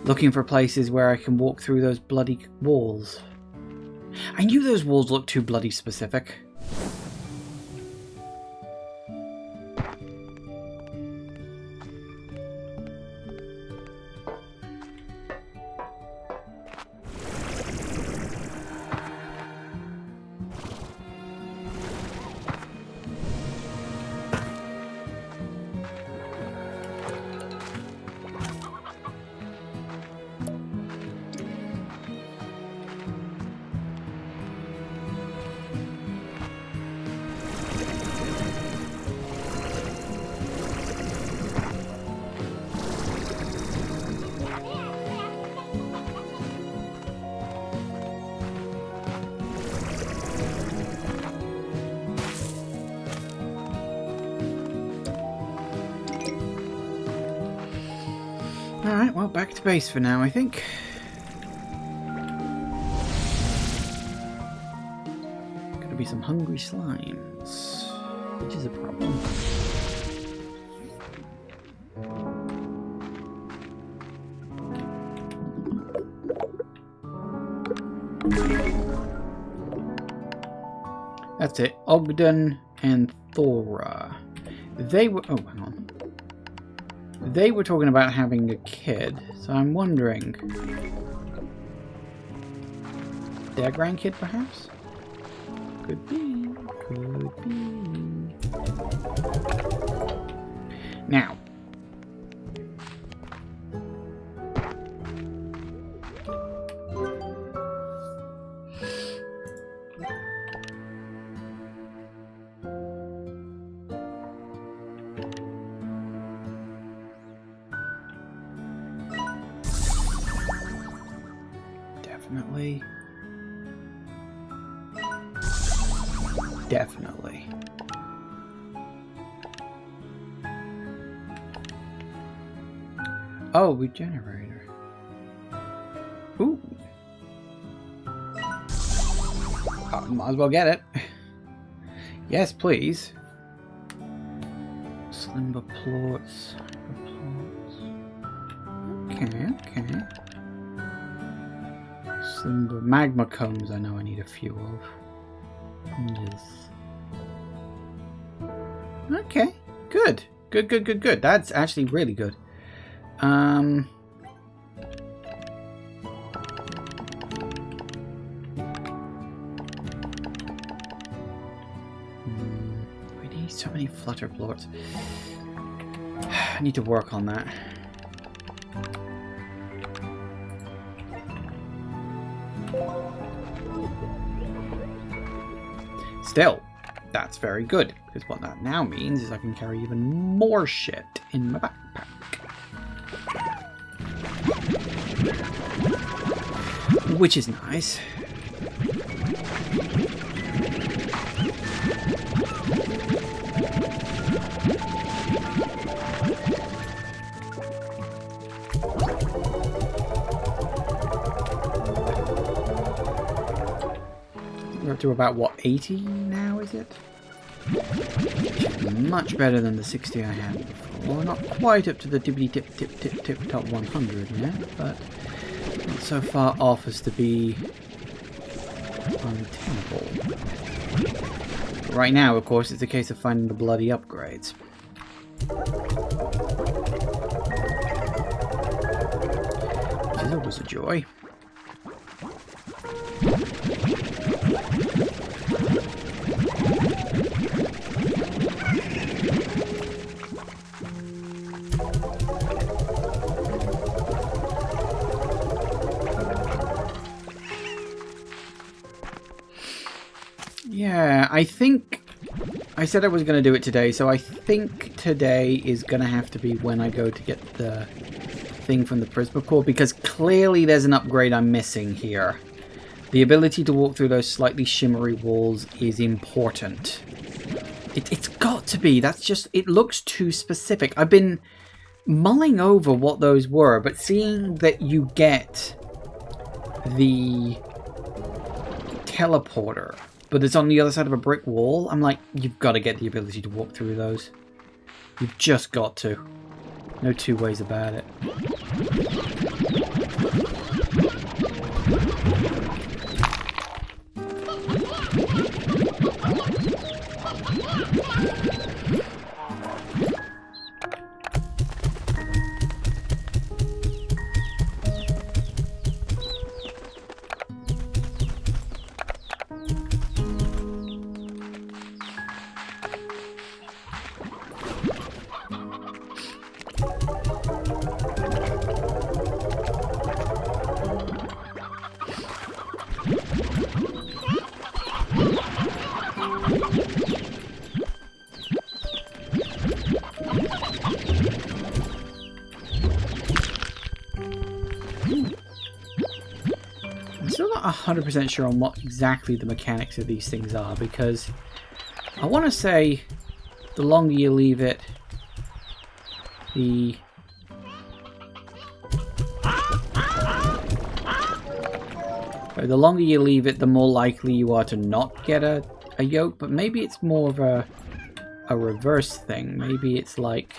looking for places where I can walk through those bloody walls. I knew those walls looked too bloody specific. Alright, well, back to base for now, I think. Gonna be some hungry slimes, which is a problem. That's it. Ogden and Thora. They were... Oh, hang on. They were talking about having a kid, so I'm wondering... Their grandkid, perhaps? Could be. Could be. Now. Definitely. Definitely. Oh, regenerator. Ooh. Oh, might as well get it. Yes, please. Slimber plorts. Okay, okay. Slimber magma combs I know I need a few of. Yes. Okay, good. Good. That's actually really good. We need so many flutter plorts. I need to work on that. Still, that's very good, because what that now means is I can carry even more shit in my backpack. Which is nice. We're up to about, what, 80 now, is it? Much better than the 60 I had before. Not quite up to the dibbity tip top 100 yet, but not so far off as to be untenable. Right now, of course, it's a case of finding the bloody upgrades. Which is always a joy. Yeah, I think I said I was going to do it today, so I think today is going to have to be when I go to get the thing from the Prismacore, because clearly there's an upgrade I'm missing here. The ability to walk through those slightly shimmery walls is important. It's got to be. That's just, it looks too specific. I've been mulling over what those were, but seeing that you get the teleporter, but it's on the other side of a brick wall, I'm like, you've got to get the ability to walk through those. You've just got to. No two ways about it. I'm still not 100% sure on what exactly the mechanics of these things are, because I want to say the longer you leave it, the longer you leave it, the more likely you are to not get a yolk, but maybe it's more of a reverse thing. Maybe it's like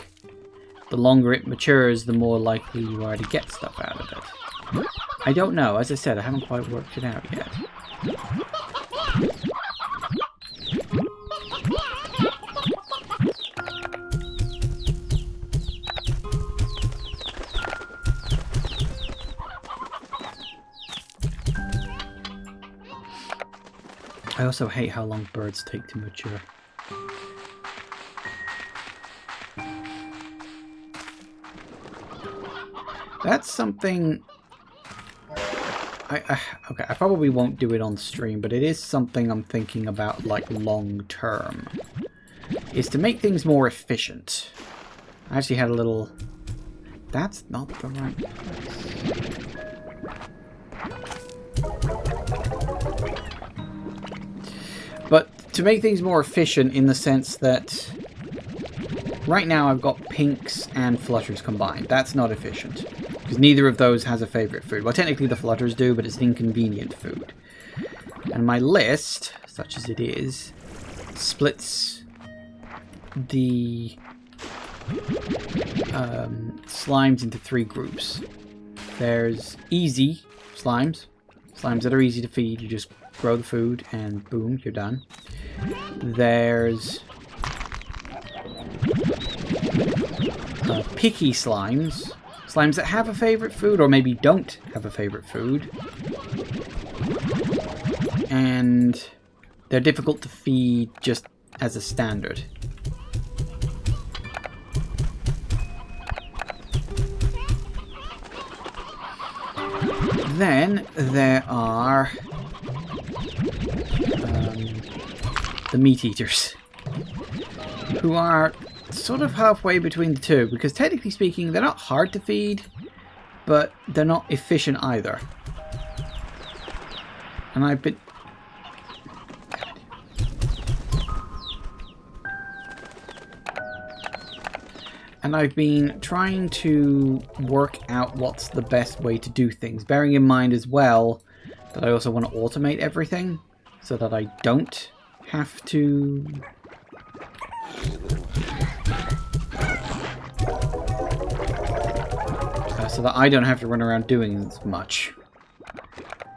the longer it matures, the more likely you are to get stuff out of it. I don't know. As I said, I haven't quite worked it out yet. I also hate how long birds take to mature. That's something... okay, I probably won't do it on stream, but it is something I'm thinking about, like, long term. Is to make things more efficient. I actually had a little... That's not the right place. But to make things more efficient in the sense that... Right now I've got pinks and flutters combined. That's not efficient. Because neither of those has a favourite food. Well, technically the flutters do, but it's an inconvenient food. And my list, such as it is, splits the slimes into 3 groups. There's easy slimes. Slimes that are easy to feed. You just grow the food and boom, you're done. There's picky slimes. Slimes that have a favorite food or maybe don't have a favorite food. And they're difficult to feed just as a standard. Then there are the meat eaters, who are sort of halfway between the two, because technically speaking they're not hard to feed, but they're not efficient either. And I've been trying to work out what's the best way to do things, bearing in mind as well that I also want to automate everything so that I don't have to so that I don't have to run around doing as much.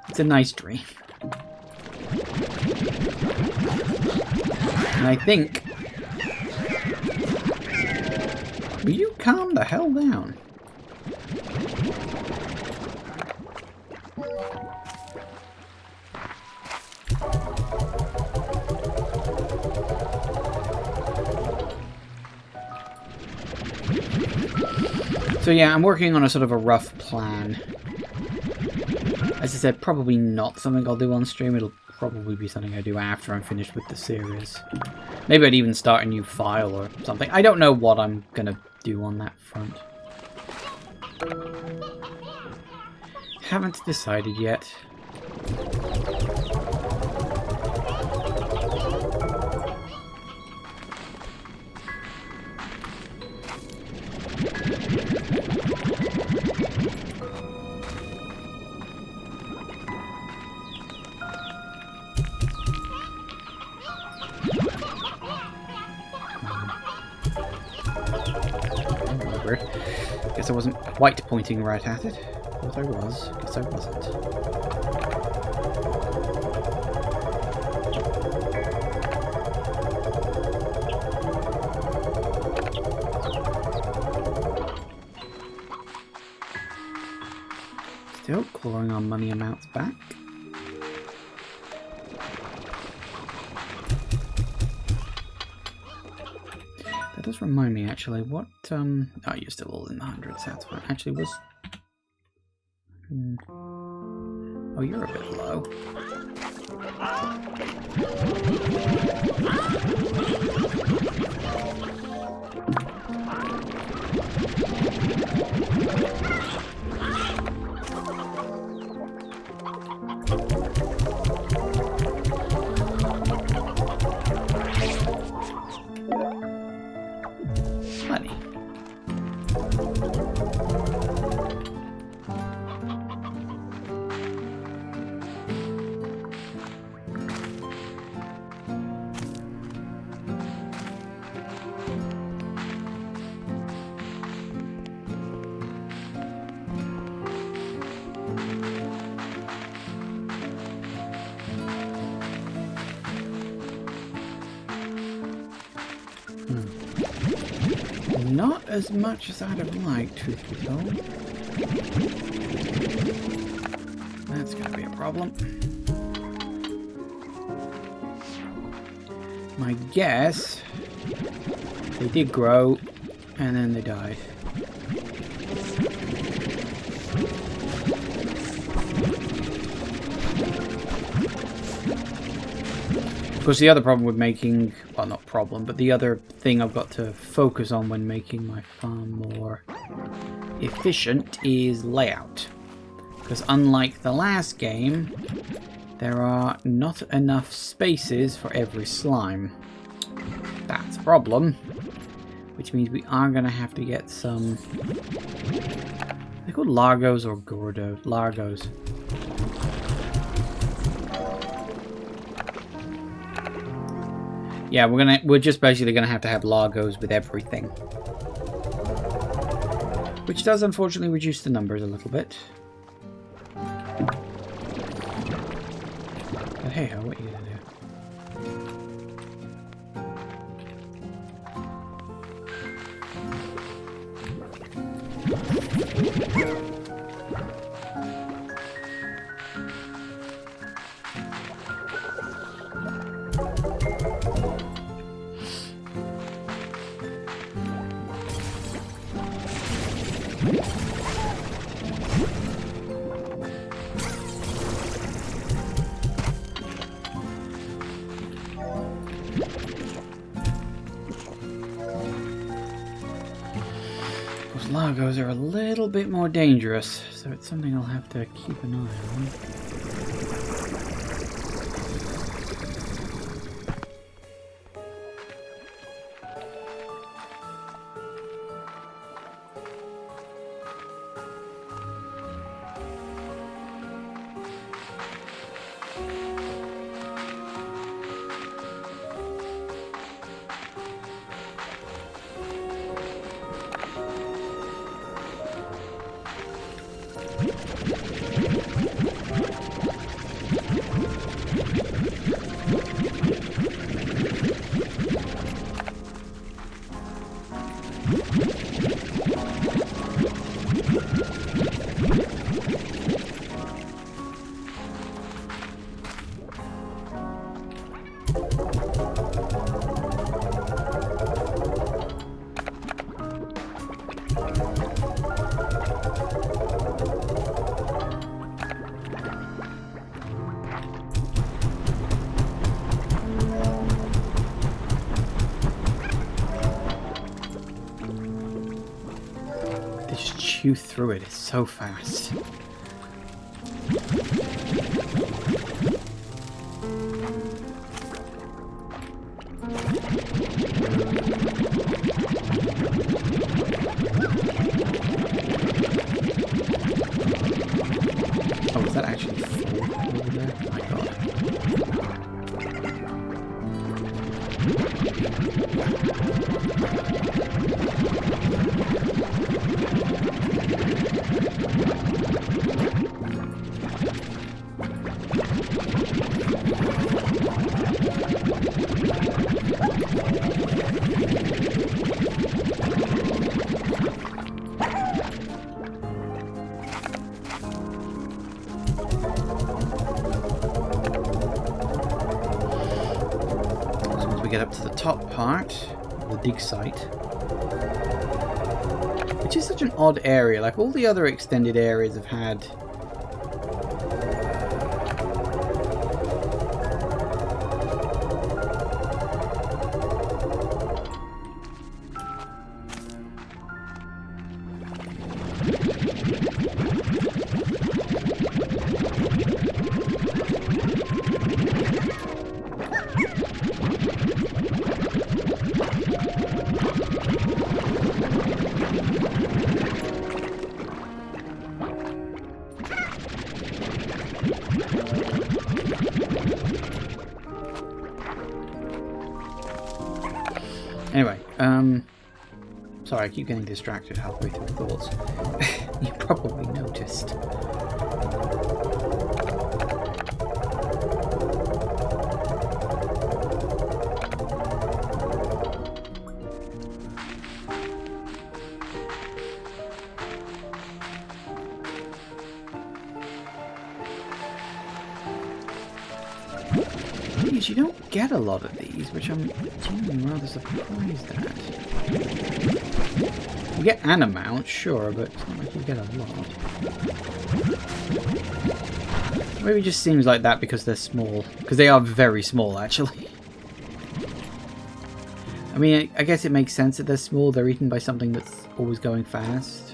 It's a nice dream. And I think... Will you calm the hell down? So yeah, I'm working on a sort of a rough plan. As I said, probably not something I'll do on stream. It'll probably be something I do after I'm finished with the series. Maybe I'd even start a new file or something. I don't know what I'm gonna do on that front. Haven't decided yet. Guess I wasn't quite pointing right at it. Thought I was. Guess I wasn't. Still clawing on money amounts back. That does remind me, actually, what, oh, you're still all in the hundreds, that's fine. Actually, was... Oh, you're a bit low. Money. Not as much as I'd have liked, truth be told. That's gonna be a problem. My guess, they did grow, and then they died. Of course, the other problem with making, well, not problem, but the other thing I've got to focus on when making my farm more efficient is layout. Because unlike the last game, there are not enough spaces for every slime. That's a problem. Which means we are going to have to get some... They're called Largos or Gordos? Largos. Yeah, we're just basically gonna have to have Largos with everything. Which does unfortunately reduce the numbers a little bit. But hey ho, what are you gonna do? Largos are a little bit more dangerous, so it's something I'll have to keep an eye on. Chew through it, it's so fast. Oh, is that actually full over there? Oh my god. Get up to the top part of the dig site, which is such an odd area. Like all the other extended areas have had Anyway, sorry, I keep getting distracted halfway through thoughts. You probably noticed. You don't get a lot of these, which I'm genuinely rather surprised at. You get an amount, sure, but it's not like you get a lot. Maybe it just seems like that because they're small. Because they are very small, actually. I mean, I guess it makes sense that they're small. They're eaten by something that's always going fast.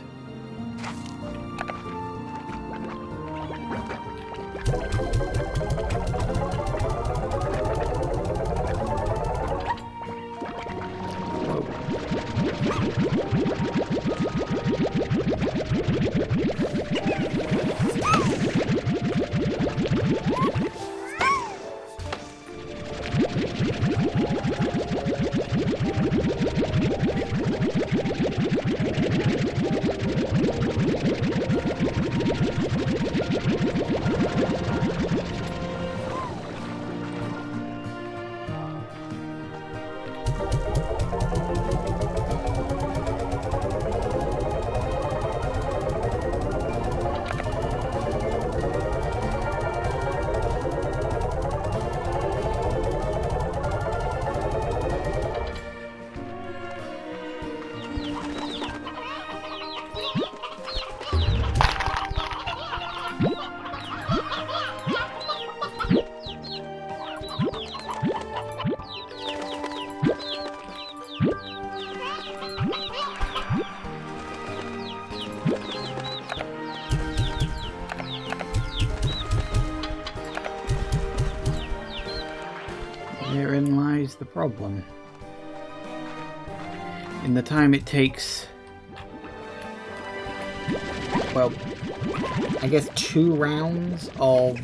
the problem. In the time it takes, well, I guess 2 rounds of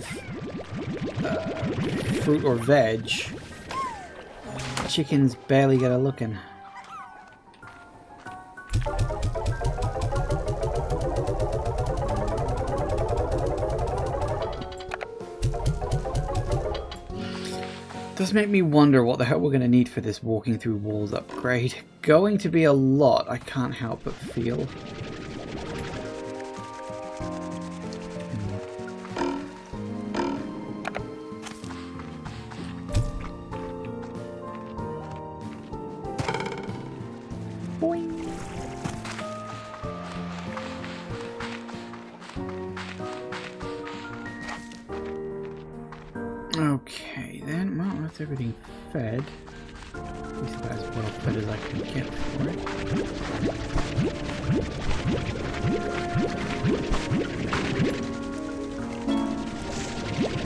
fruit or veg, chickens barely get a looking. Does make me wonder what the hell we're going to need for this walking through walls upgrade. Going to be a lot, I can't help but feel. Boing. Okay, then, well, that's everything fed. At least about as well fed as I can get for it.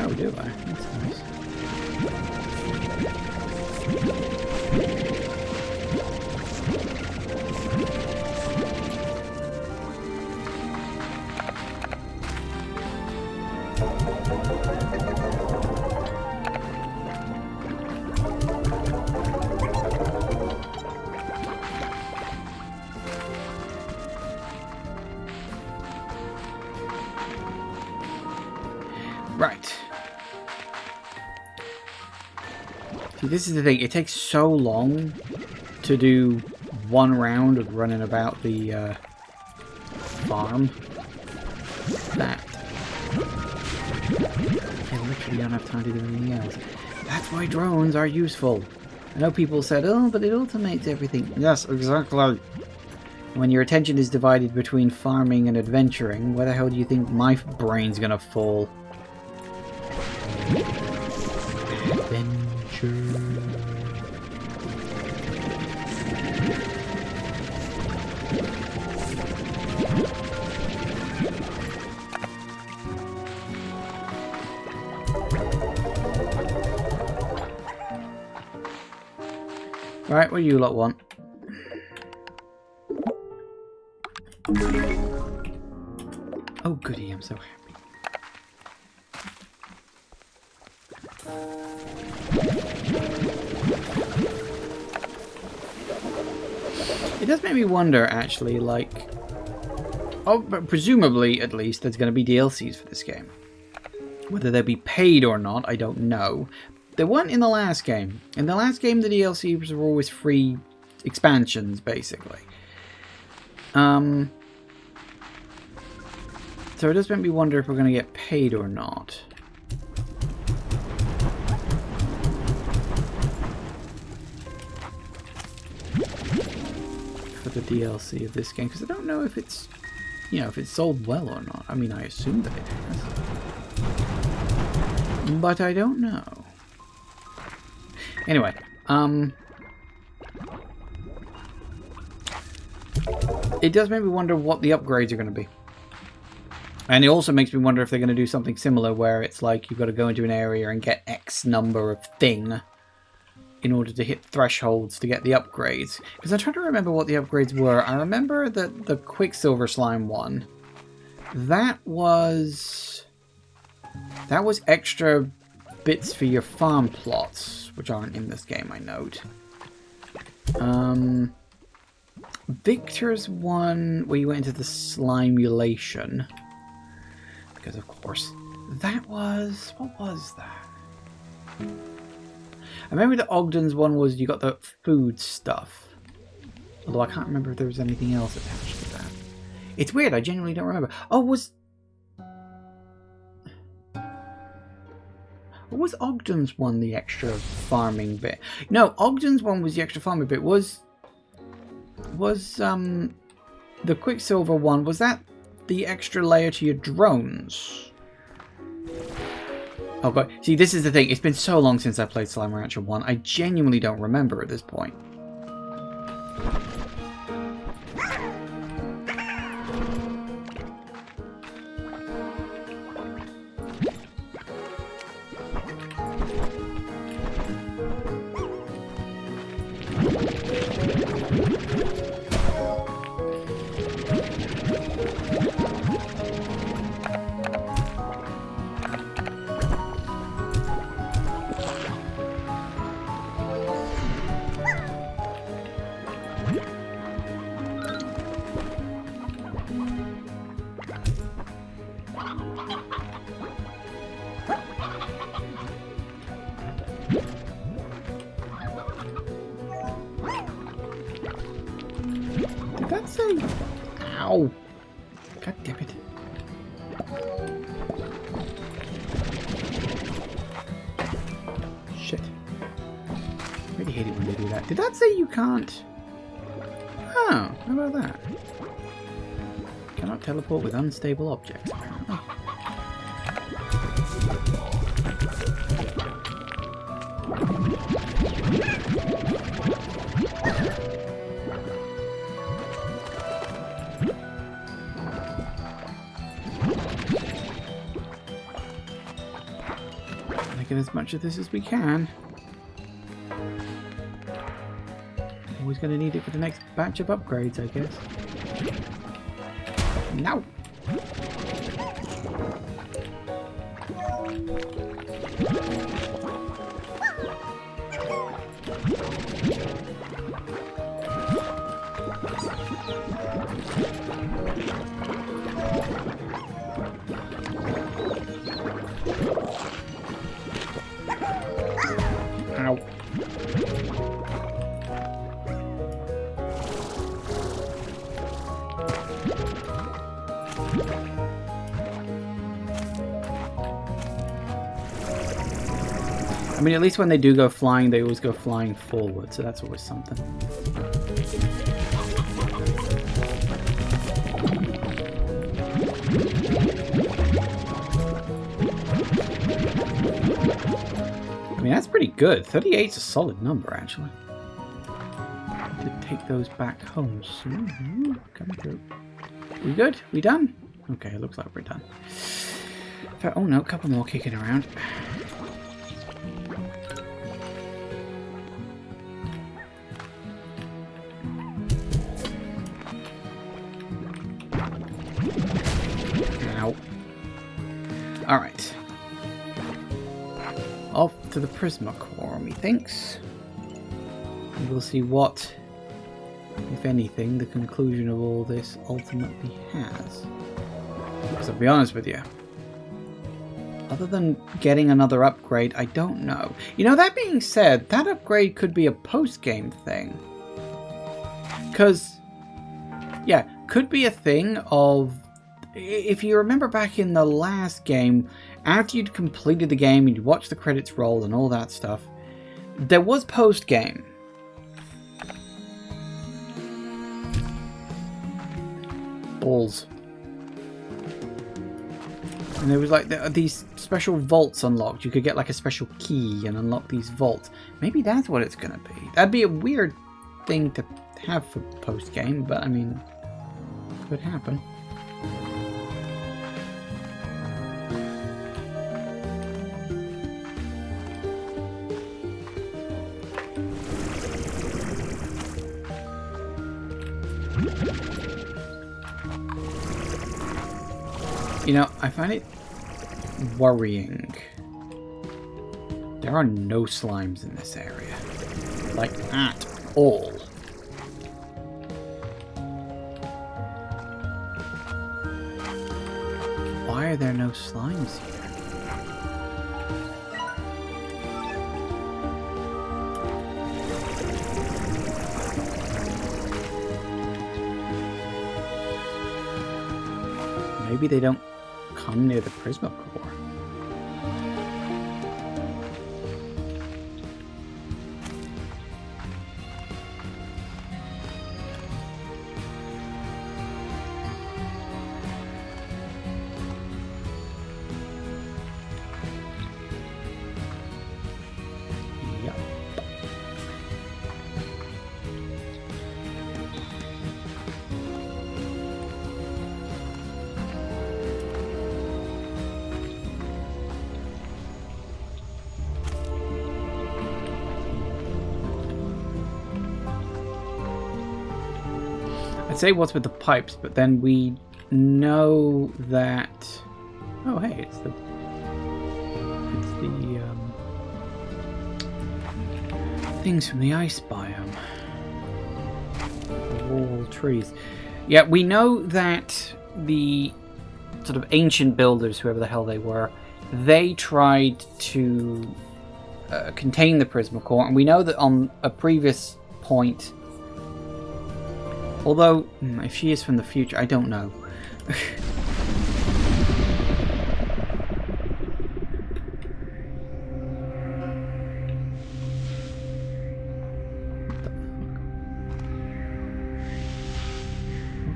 Oh, do I? That's nice. Right. See, this is the thing. It takes so long to do 1 round of running about the farm that I literally don't have time to do anything else. That's why drones are useful. I know people said, oh, but it automates everything. Yes, exactly. When your attention is divided between farming and adventuring, where the hell do you think my brain's gonna fall? Adventure. Right, what do you lot want? Oh goody, I'm so happy. It does make me wonder, actually, like... Oh, but presumably, at least, there's going to be DLCs for this game. Whether they'll be paid or not, I don't know. There weren't in the last game. In the last game, the DLCs were always free expansions, basically. So it does make me wonder if we're going to get paid or not. For the DLC of this game, because I don't know if it's, you know, if it's sold well or not. I mean, I assume that it has. But I don't know. Anyway, it does make me wonder what the upgrades are going to be. And it also makes me wonder if they're going to do something similar where it's like you've got to go into an area and get X number of thing in order to hit thresholds to get the upgrades. Because I'm trying to remember what the upgrades were. I remember that the Quicksilver Slime one, that was extra bits for your farm plots, which aren't in this game, I note. Victor's one where you went into the Slimulation. Because, of course, that was... What was that? I remember the Ogden's one was you got the food stuff. Although I can't remember if there was anything else attached to that. It's weird, I genuinely don't remember. Oh, was Ogden's one the extra farming bit? No, Ogden's one was the extra farming bit. Was the Quicksilver one, was that the extra layer to your drones? Oh god, see, this is the thing. It's been so long since I played Slime Rancher 1. I genuinely don't remember at this point. Ow! God damn it. Shit. I really hate it when they do that. Did that say you can't? Oh, how about that? Cannot teleport with unstable objects, apparently. Get as much of this as we can. Always going to need it for the next batch of upgrades, I guess. No! Ow. I mean, at least when they do go flying, they always go flying forward, so that's always something. I mean, that's pretty good. 38's a solid number, actually. To take those back home soon. Coming through. We good? We done? Okay, it looks like we're done. Oh no, a couple more kicking around. Ow. Alright. Off to the Prismacore, methinks. And we'll see what, if anything, the conclusion of all this ultimately has. Because I'll be honest with you, other than getting another upgrade, I don't know. You know, that being said, that upgrade could be a post-game thing. Because, yeah, could be a thing of... If you remember back in the last game, after you'd completed the game, you'd watch the credits roll and all that stuff, there was post-game. Balls. And there was like these special vaults unlocked. You could get like a special key and unlock these vaults. Maybe that's what it's going to be. That'd be a weird thing to have for post-game, but I mean, it could happen. You know, I find it worrying. There are no slimes in this area. Like, at all. Why are there no slimes here? Maybe they don't come near the Prismacore. Yep. I'd say what's with the pipes, but then we know that... Oh, hey, it's the things from the ice biome. The wall trees. Yeah, we know that the sort of ancient builders, whoever the hell they were, they tried to contain the Prismacore, and we know that on a previous point Although, if she is from the future, I don't know.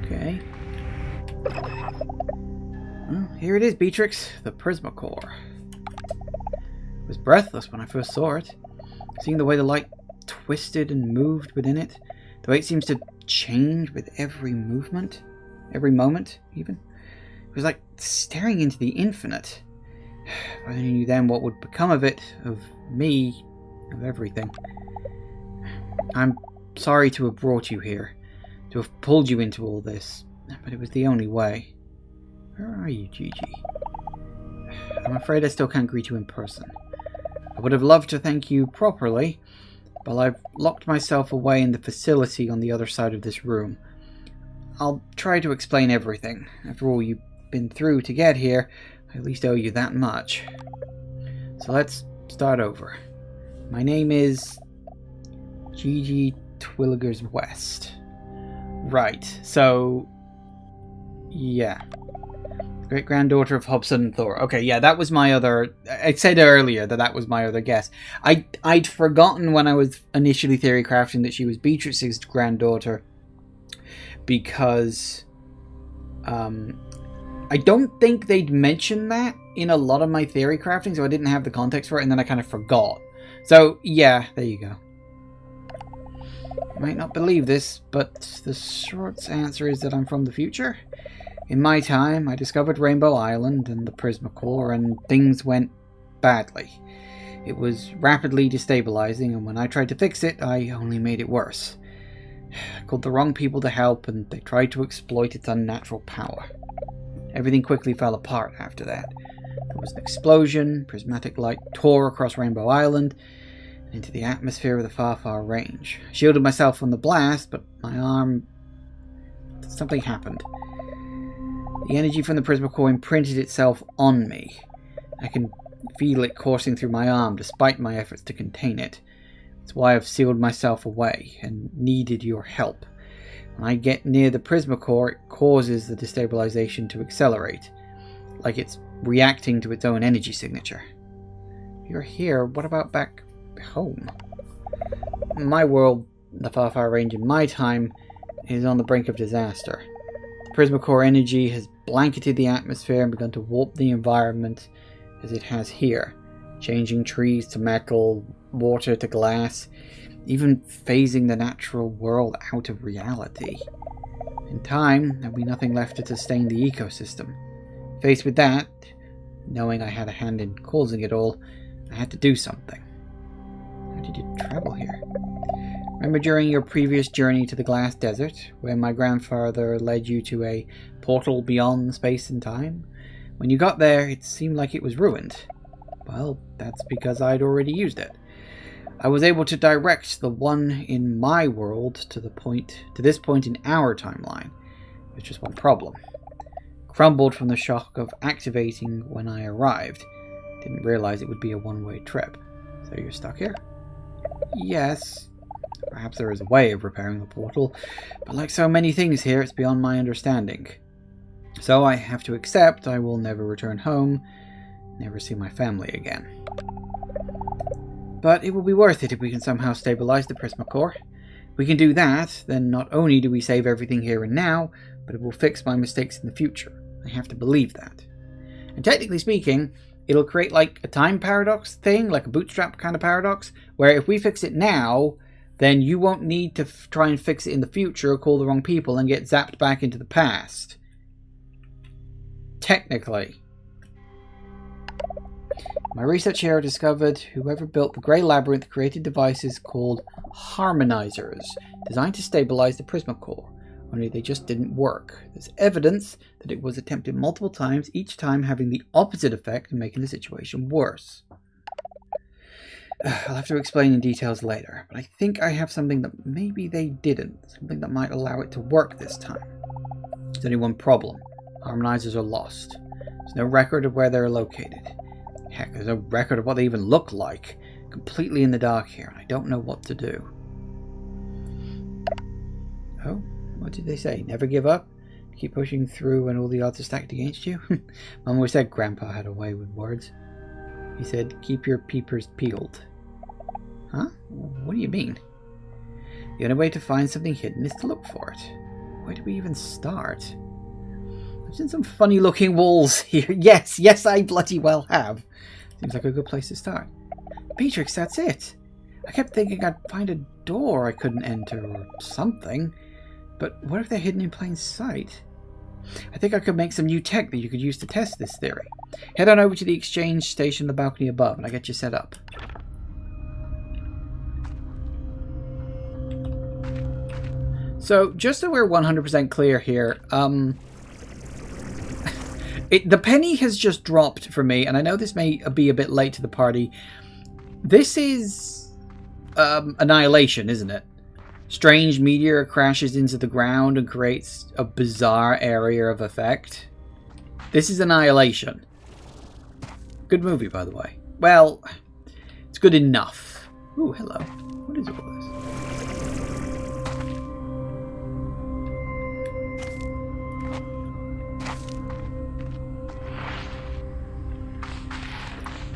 Okay. Well, here it is, Beatrix, the Prismacore. I was breathless when I first saw it. Seeing the way the light twisted and moved within it, the way it seems to change with every movement, every moment, even. It was like staring into the infinite. If I only knew then what would become of it, of me, of everything. I'm sorry to have brought you here, to have pulled you into all this, but it was the only way. Where are you, GiGi? I'm afraid I still can't greet you in person. I would have loved to thank you properly, but I've locked myself away in the facility on the other side of this room. I'll try to explain everything. After all you've been through to get here, I at least owe you that much. So let's start over. My name is GiGi Twilligers West. Right, so yeah. Great-granddaughter of Hobson and Thor. Okay, yeah, that was my other... I said earlier that was my other guess. I'd forgotten when I was initially theory crafting that she was Beatrix's granddaughter, because I don't think they'd mentioned that in a lot of my theory crafting, so I didn't have the context for it, and then I kind of forgot. So, yeah, there you go. You might not believe this, but the short answer is that I'm from the future. In my time, I discovered Rainbow Island and the Prismacore, and things went badly. It was rapidly destabilizing, and when I tried to fix it, I only made it worse. I called the wrong people to help, and they tried to exploit its unnatural power. Everything quickly fell apart after that. There was an explosion, prismatic light tore across Rainbow Island, and into the atmosphere of the far, far range. I shielded myself from the blast, but my arm... something happened. The energy from the Prismacore imprinted itself on me. I can feel it coursing through my arm despite my efforts to contain it. That's why I've sealed myself away and needed your help. When I get near the Prismacore, it causes the destabilization to accelerate, like it's reacting to its own energy signature. You're here, what about back home? My world, the far, far range in my time, is on the brink of disaster. The Prismacore energy has blanketed the atmosphere and begun to warp the environment as it has here, changing trees to metal, water to glass, even phasing the natural world out of reality. In time, there'll be nothing left to sustain the ecosystem. Faced with that, knowing I had a hand in causing it all, I had to do something. How did you travel here? Remember during your previous journey to the Glass Desert, where my grandfather led you to a portal beyond space and time? When you got there, it seemed like it was ruined. Well, that's because I'd already used it. I was able to direct the one in my world to this point in our timeline. There's just one problem. Crumbled from the shock of activating when I arrived. Didn't realize it would be a one-way trip. So you're stuck here? Yes. Perhaps there is a way of repairing the portal, but like so many things here, it's beyond my understanding. So I have to accept I will never return home, never see my family again. But it will be worth it if we can somehow stabilize the Prismacore. If we can do that, then not only do we save everything here and now, but it will fix my mistakes in the future. I have to believe that. And technically speaking, it'll create like a time paradox thing, like a bootstrap kind of paradox, where if we fix it now, then you won't need to try and fix it in the future or call the wrong people and get zapped back into the past. Technically. My research here discovered whoever built the Grey Labyrinth created devices called harmonizers, designed to stabilize the Prismacore, only they just didn't work. There's evidence that it was attempted multiple times, each time having the opposite effect and making the situation worse. I'll have to explain in details later, but I think I have something that maybe they didn't, something that might allow it to work this time. There's only one problem. Harmonizers are lost. There's no record of where they're located. Heck, there's no record of what they even look like. Completely in the dark here, and I don't know what to do. Oh, What did they say? Never give up? Keep pushing through when all the odds are stacked against you? Mum always said Grandpa had a way with words. He said, keep your peepers peeled. Huh? What do you mean? The only way to find something hidden is to look for it. Where do we even start? I've seen some funny looking walls here. Yes, I bloody well have. Seems like a good place to start. Beatrix, that's it. I kept thinking I'd find a door I couldn't enter or something. But what if they're hidden in plain sight? I think I could make some new tech that you could use to test this theory. Head on over to the exchange station on the balcony above and I'll get you set up. So, just so we're 100% clear here, the penny has just dropped for me, and I know this may be a bit late to the party. This is Annihilation, isn't it? Strange meteor crashes into the ground and creates a bizarre area of effect. This is Annihilation. Good movie, by the way. Well, it's good enough. Ooh, hello. What is all this?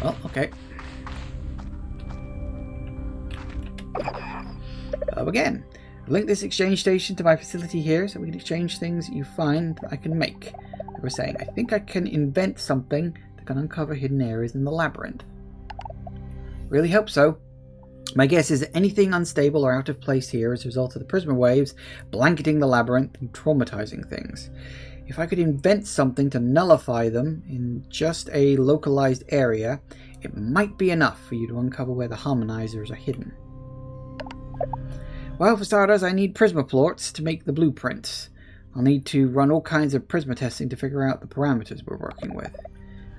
Well, okay. Hello again. Link this exchange station to my facility here so we can exchange things you find that I can make. Like I was saying, I think I can invent something that can uncover hidden areas in the labyrinth. Really hope so. My guess is that anything unstable or out of place here as a result of the Prisma waves blanketing the labyrinth and traumatizing things. If I could invent something to nullify them in just a localized area, it might be enough for you to uncover where the harmonizers are hidden. Well, for starters, I need Prismaplorts to make the blueprints. I'll need to run all kinds of Prisma testing to figure out the parameters we're working with.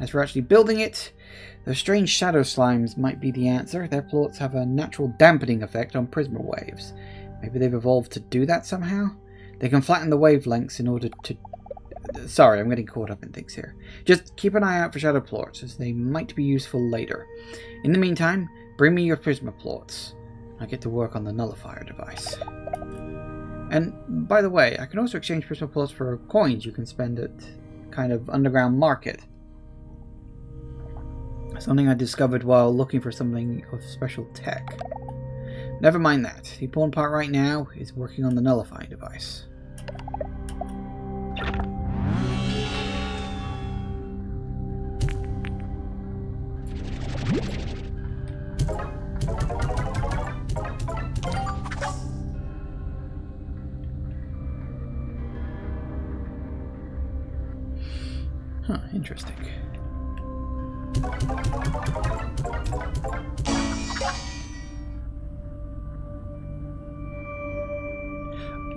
As for actually building it, those strange shadow slimes might be the answer. Their plorts have a natural dampening effect on Prisma waves. Maybe they've evolved to do that somehow? They can flatten the wavelengths in order to... Sorry, I'm getting caught up in things here. Just keep an eye out for shadow plorts, as they might be useful later. In the meantime, bring me your Prisma plorts. I get to work on the nullifier device. And, by the way, I can also exchange Prisma plorts for coins you can spend at kind of underground market. Something I discovered while looking for something of special tech. Never mind that. The important part right now is working on the nullifying device. Huh, interesting.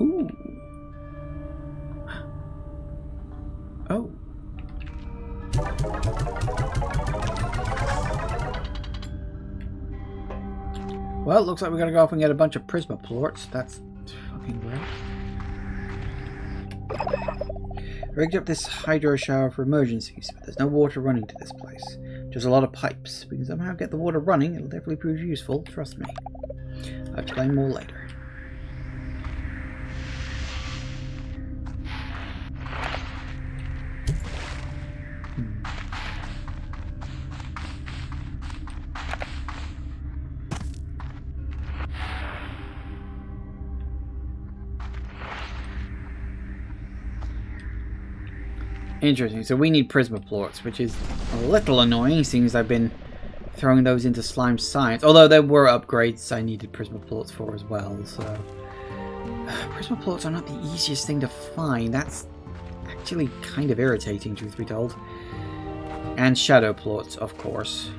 Ooh. Oh. Well, looks like we gotta go off and get a bunch of Prisma plorts. That's fucking great. I rigged up this hydro shower for emergencies, but there's no water running to this place. Just a lot of pipes. We can somehow get the water running. It'll definitely prove useful, trust me. I'll explain more later. Interesting, so we need Prisma plorts, which is a little annoying, seeing as I've been throwing those into Slime Science. Although there were upgrades I needed Prisma plorts for as well, so... Prisma plorts are not the easiest thing to find. That's actually kind of irritating, truth be told. And Shadow plorts, of course.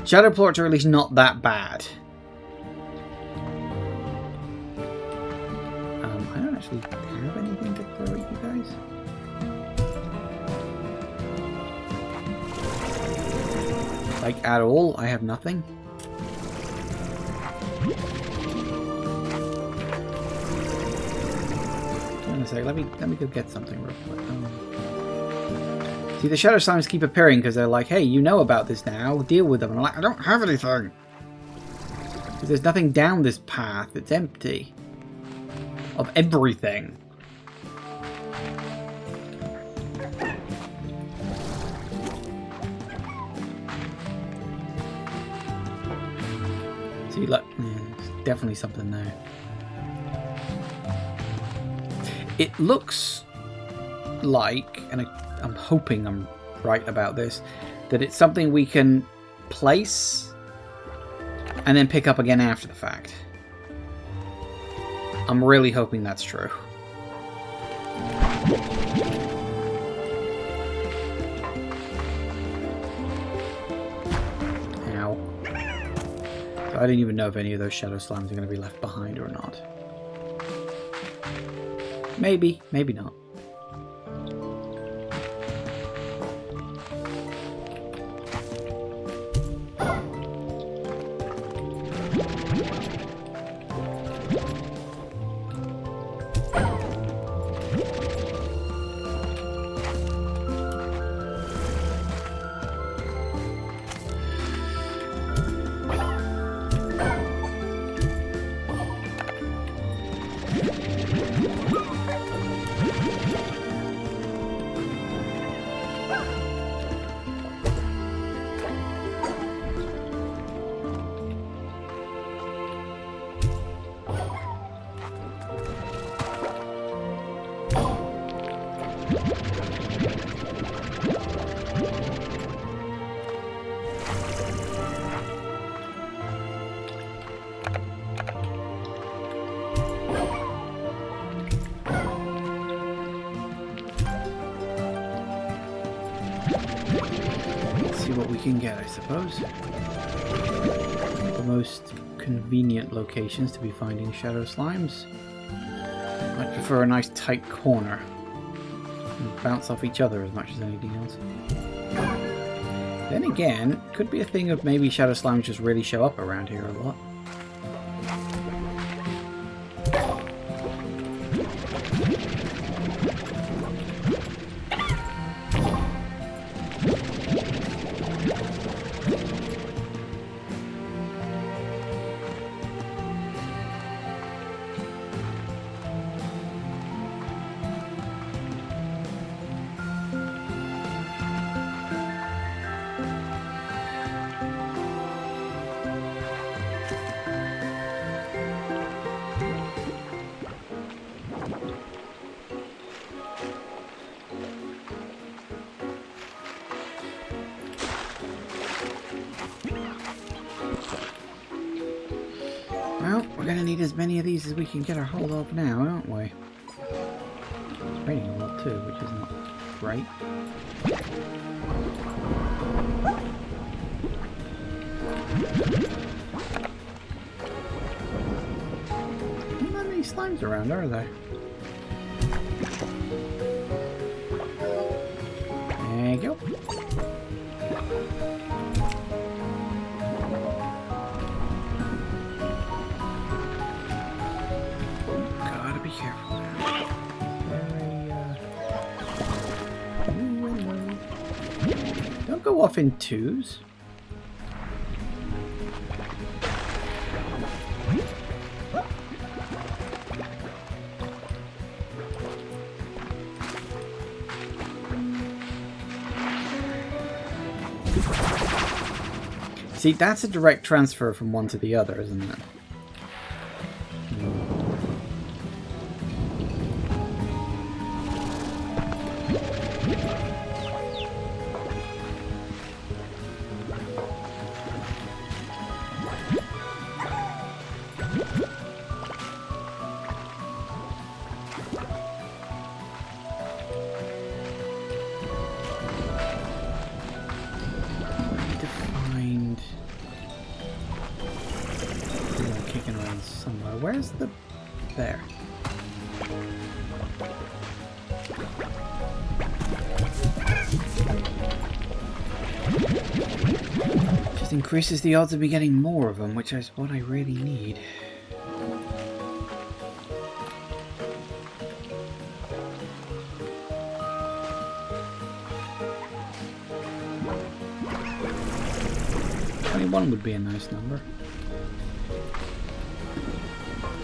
Shadow plorts are at least not that bad. I don't actually have anything to throw at you guys. Like, at all? I have nothing? Hang on a sec, let me go get something real quick. See, the Shadow Slimes keep appearing because they're like, hey, you know about this now, deal with them. And I'm like, I don't have anything! Because there's nothing down this path, it's empty. of everything. See, look, there's definitely something there. It looks like, and I'm hoping I'm right about this, that it's something we can place and then pick up again after the fact. I'm really hoping that's true. Ow. So I didn't even know if any of those shadow slimes are going to be left behind or not. Maybe, maybe not. What we can get, I suppose. The most convenient locations to be finding shadow slimes. I prefer a nice tight corner and bounce off each other as much as anything else. Then again, could be a thing of maybe shadow slimes just really show up around here a lot. Well, we're going to need as many of these as we can get our hold of now, aren't we? It's raining a lot too, which is not great. Not that many slimes around, are there? There you go. Go off in twos. See, that's a direct transfer from one to the other, isn't it? Where's the... there. Just increases the odds of me getting more of them, which is what I really need. One would be a nice number.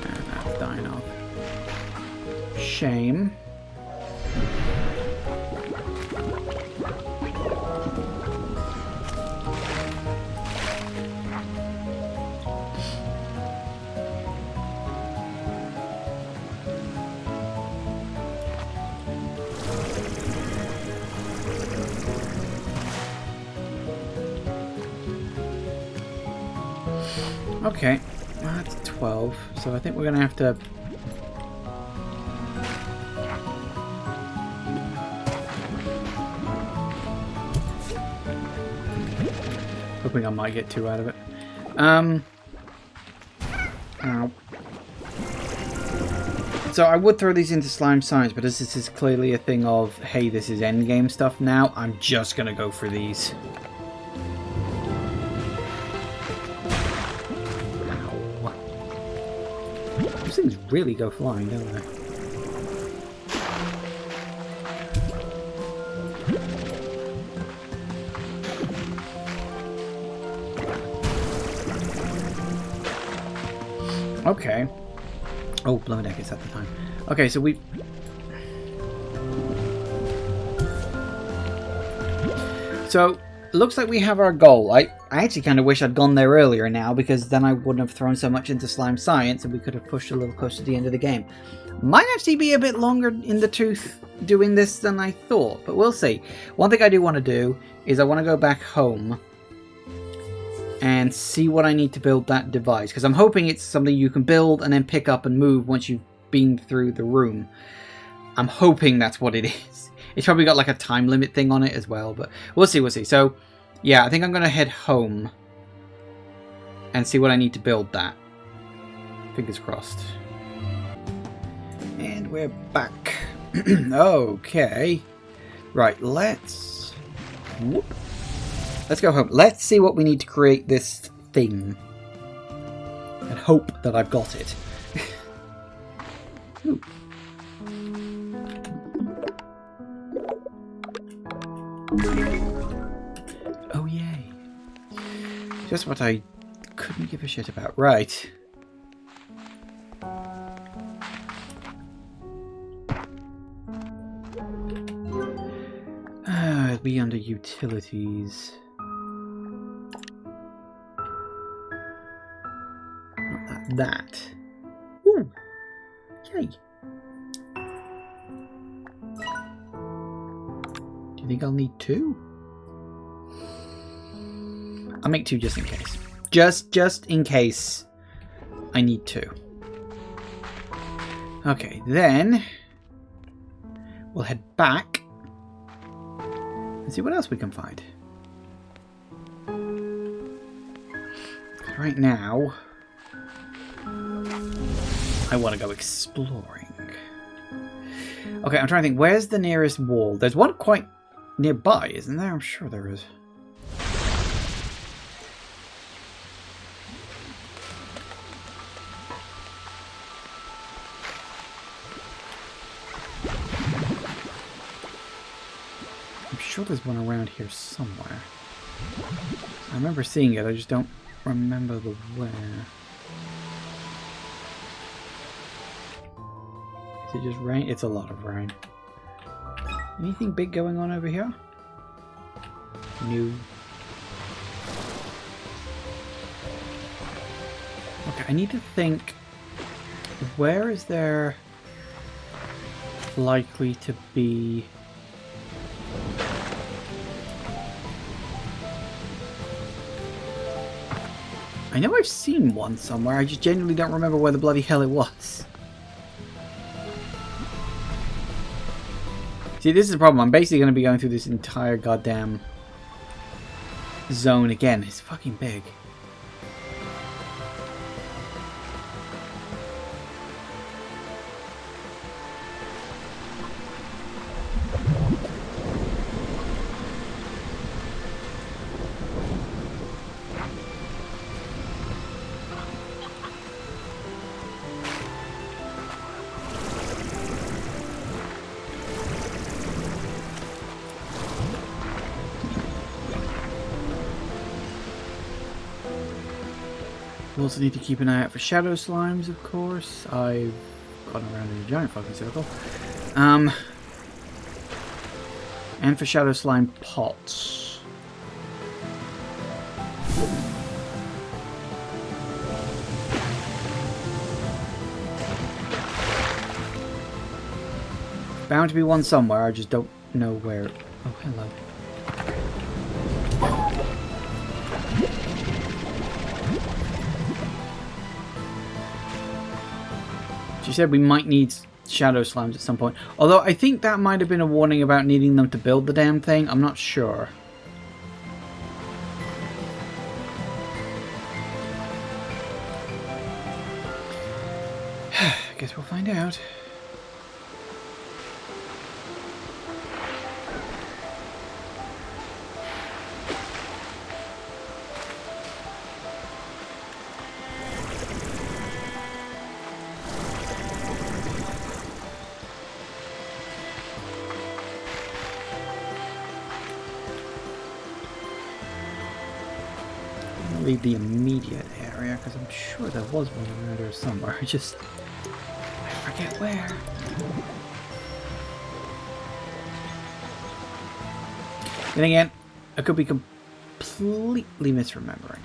And that's dying off. shame. Okay, well, that's 12, so I think we're going to have to... Hoping I might get 2 out of it. Ow. So I would throw these into slime science, but as this is clearly a thing of, hey, this is endgame stuff now, I'm just going to go for these. Those things really go flying, don't they? Okay. Oh, blow deck is at the time. Okay, so we... So, looks like we have our goal. I actually kind of wish I'd gone there earlier now, because then I wouldn't have thrown so much into slime science and we could have pushed a little closer to the end of the game. Might actually be a bit longer in the tooth doing this than I thought, but we'll see. One thing I do want to do is I want to go back home and see what I need to build that device, because I'm hoping it's something you can build and then pick up and move once you've been through the room. I'm hoping that's what it is. It's probably got like a time limit thing on it as well, but we'll see, we'll see. So, yeah, I think I'm going to head home and see what I need to build that. Fingers crossed. And we're back. Okay. Right, let's... Whoop. Let's go home. Let's see what we need to create this thing. And hope that I've got it. Ooh. Oh, yay. Just what I couldn't give a shit about. Right. It'll be under utilities. That. Ooh. Yay. Do you think I'll need 2? I'll make 2 just in case. Just in case I need 2. Okay, then we'll head back and see what else we can find. Right now, I want to go exploring. Okay, I'm trying to think. Where's the nearest wall? There's one quite nearby, isn't there? I'm sure there is. I'm sure there's one around here somewhere. I remember seeing it, I just don't remember the where. Is it just rain? It's a lot of rain. Anything big going on over here? No. Okay, I need to think. Where is there likely to be... I know I've seen one somewhere, I just genuinely don't remember where the bloody hell it was. See, this is the problem. I'm basically going to be going through this entire goddamn zone again. It's fucking big. We also need to keep an eye out for shadow slimes, of course. I've Gone around in a giant fucking circle. And for shadow slime pots. Bound to be one somewhere, I just don't know where. Oh, hello. She said we might need shadow slimes at some point. Although I think that might have been a warning about needing them to build the damn thing. I'm not sure. Guess we'll find out. Leave the immediate area because I'm sure there was one around there somewhere. I forget where. Then again, I could be completely misremembering.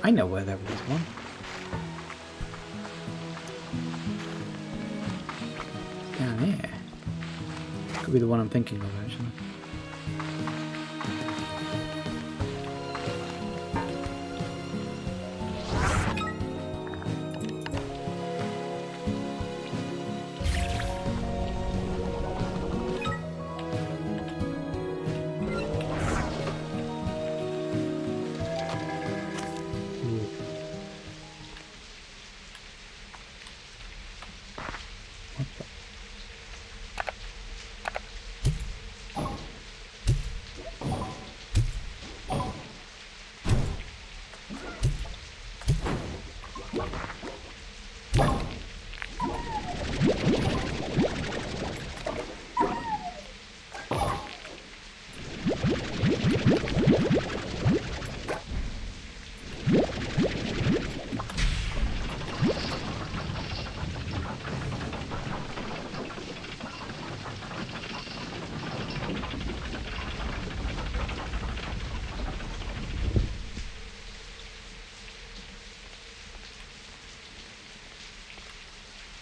I know where there was one. Down here. Could be the one I'm thinking of, actually.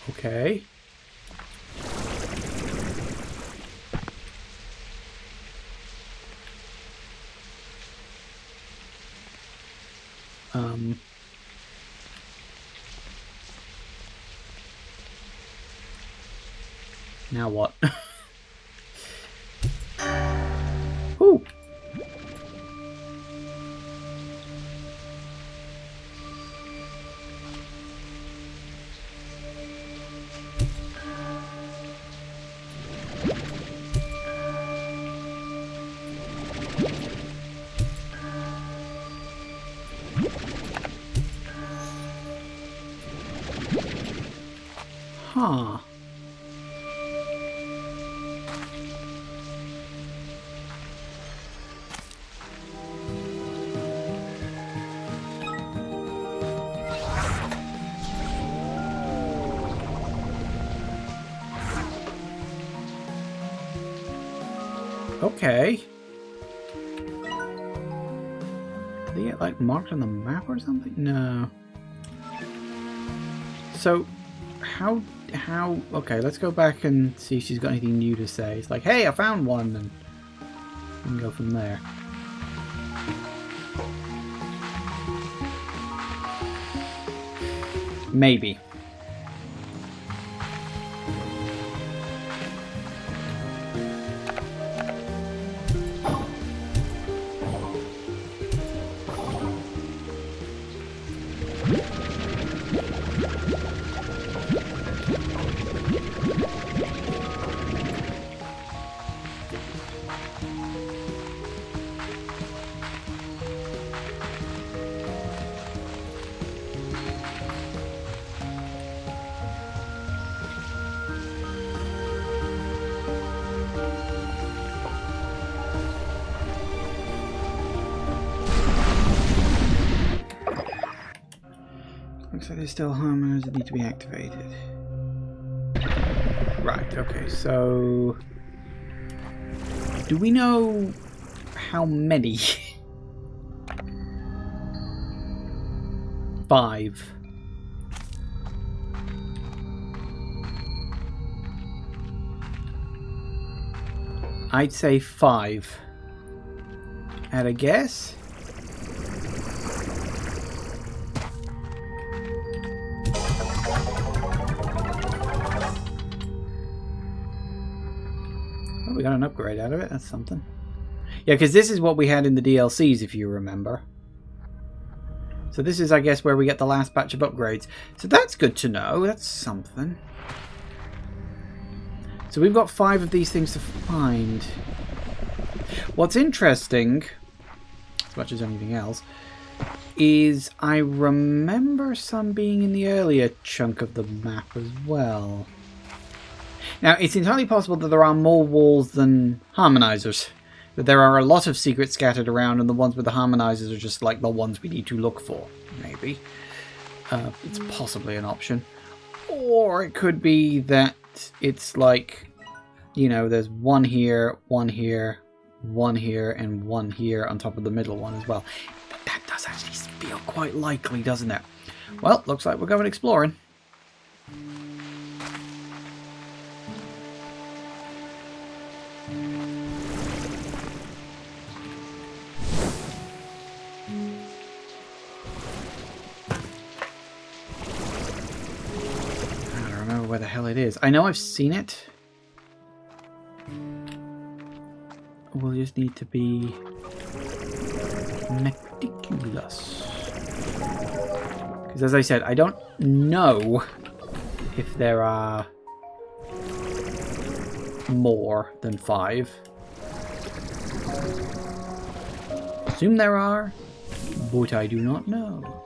Okay. Now what? Ooh. Huh. Okay. Did they get like marked on the map or something? No. So how okay, let's go back and see if she's got anything new to say. It's like, hey, I found one, and we can go from there. Maybe. like there's still harmonizers that need to be activated. Right, okay, so... do we know how many? 5. I'd say 5. At a guess? Oh, we got an upgrade out of it. That's something. Yeah, because this is what we had in the DLCs, if you remember. So this is, I guess, where we get the last batch of upgrades. So that's good to know. That's something. So we've got 5 of these things to find. What's interesting, as much as anything else, is I remember some being in the earlier chunk of the map as well. Now, it's entirely possible that there are more walls than harmonizers. That there are a lot of secrets scattered around, and the ones with the harmonizers are just like the ones we need to look for. Maybe. It's possibly an option. Or it could be that it's like, you know, there's one here, one here, one here, and one here on top of the middle one as well. That does actually feel quite likely, doesn't it? Well, looks like we're going exploring. Where the hell it is. I know I've seen it. We'll just need to be meticulous. Because as I said, I don't know if there are more than 5. Assume there are, but I do not know.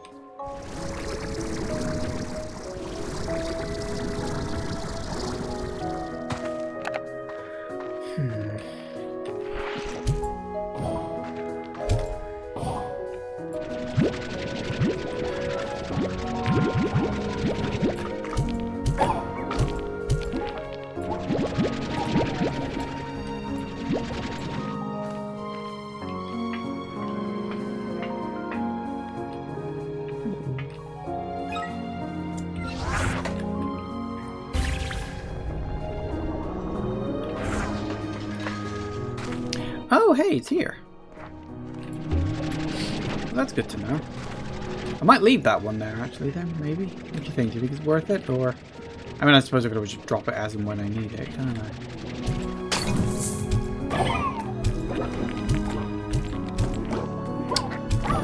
Oh, hey, it's here. That's good to know. I might leave that one there, actually, then, maybe. What do you think? Do you think it's worth it, or... I mean, I suppose I could always just drop it as and when I need it, can't I?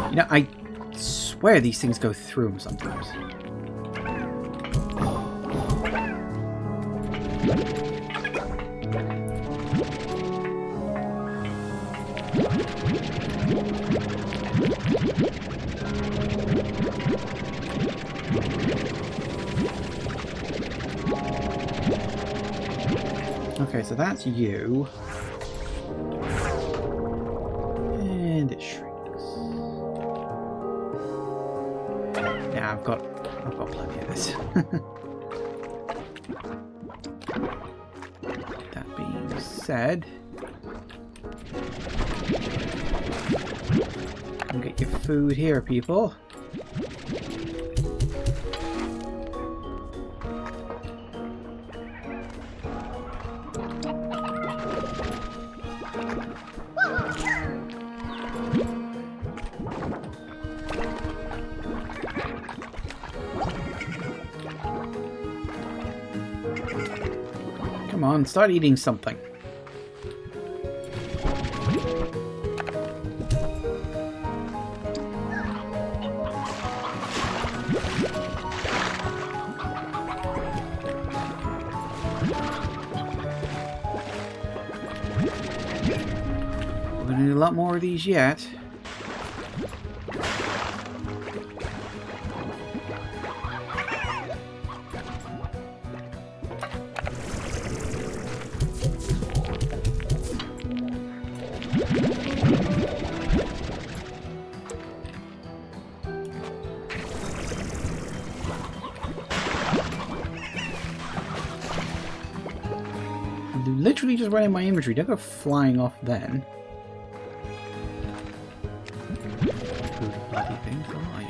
You know, I swear these things go through them sometimes. Okay, so that's you. And it shrinks. Yeah, I've got plenty of this. That being said, come get your food here, people. Come on, start eating something. We're gonna need a lot more of these yet. literally just went in my inventory. Don't go flying off then. Good bloody things, how are you?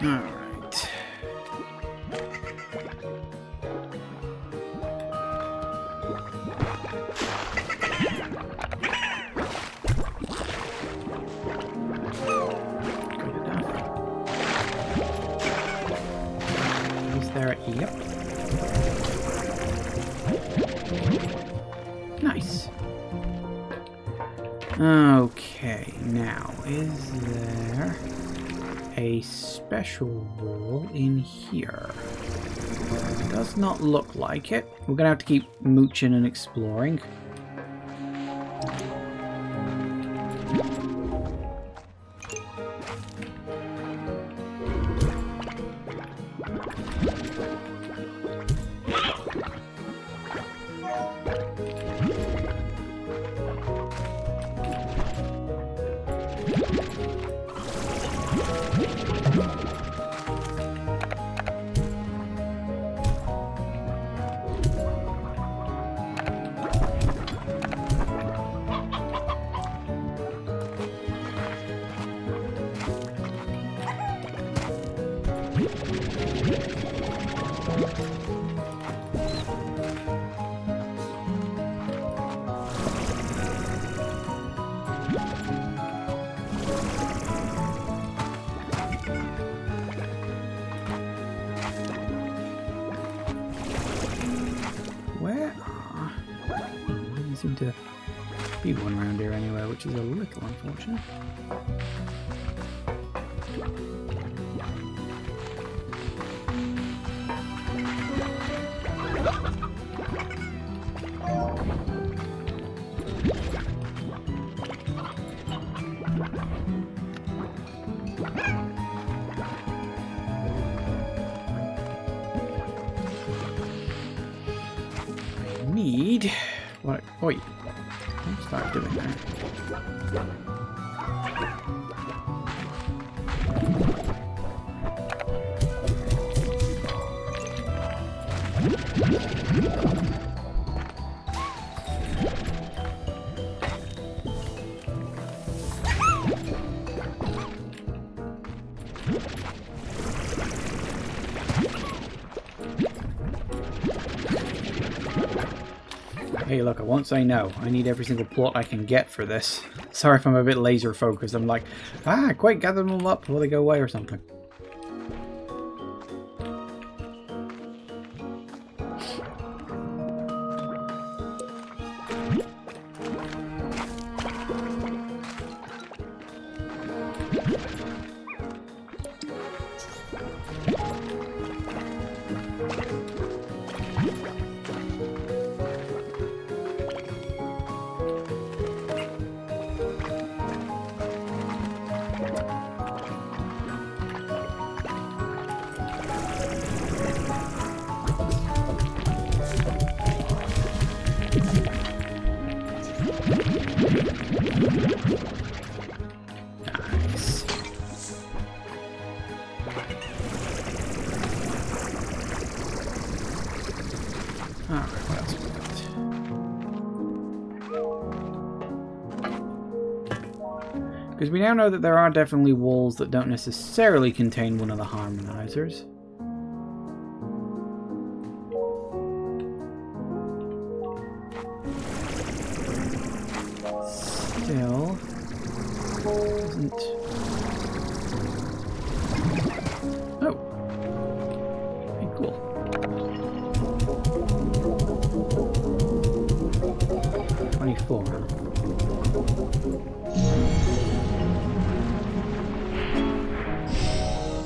Alright. Good enough. Is there a... Yep. Nice. Okay, now, is there a special wall in here? Does not look like it. We're gonna have to keep mooching and exploring. Seem to be one around here anyway, which is a little unfortunate. I need... What? Wait. Don't start doing that. Hey, look, I won't say no. I need every single plot I can get for this. Sorry if I'm a bit laser focused. I'm like, quick, gather them all up before they go away or something. Alright, what else we got? Because we now know that there are definitely walls that don't necessarily contain one of the harmonizers. Still doesn't... Oh! Okay, cool.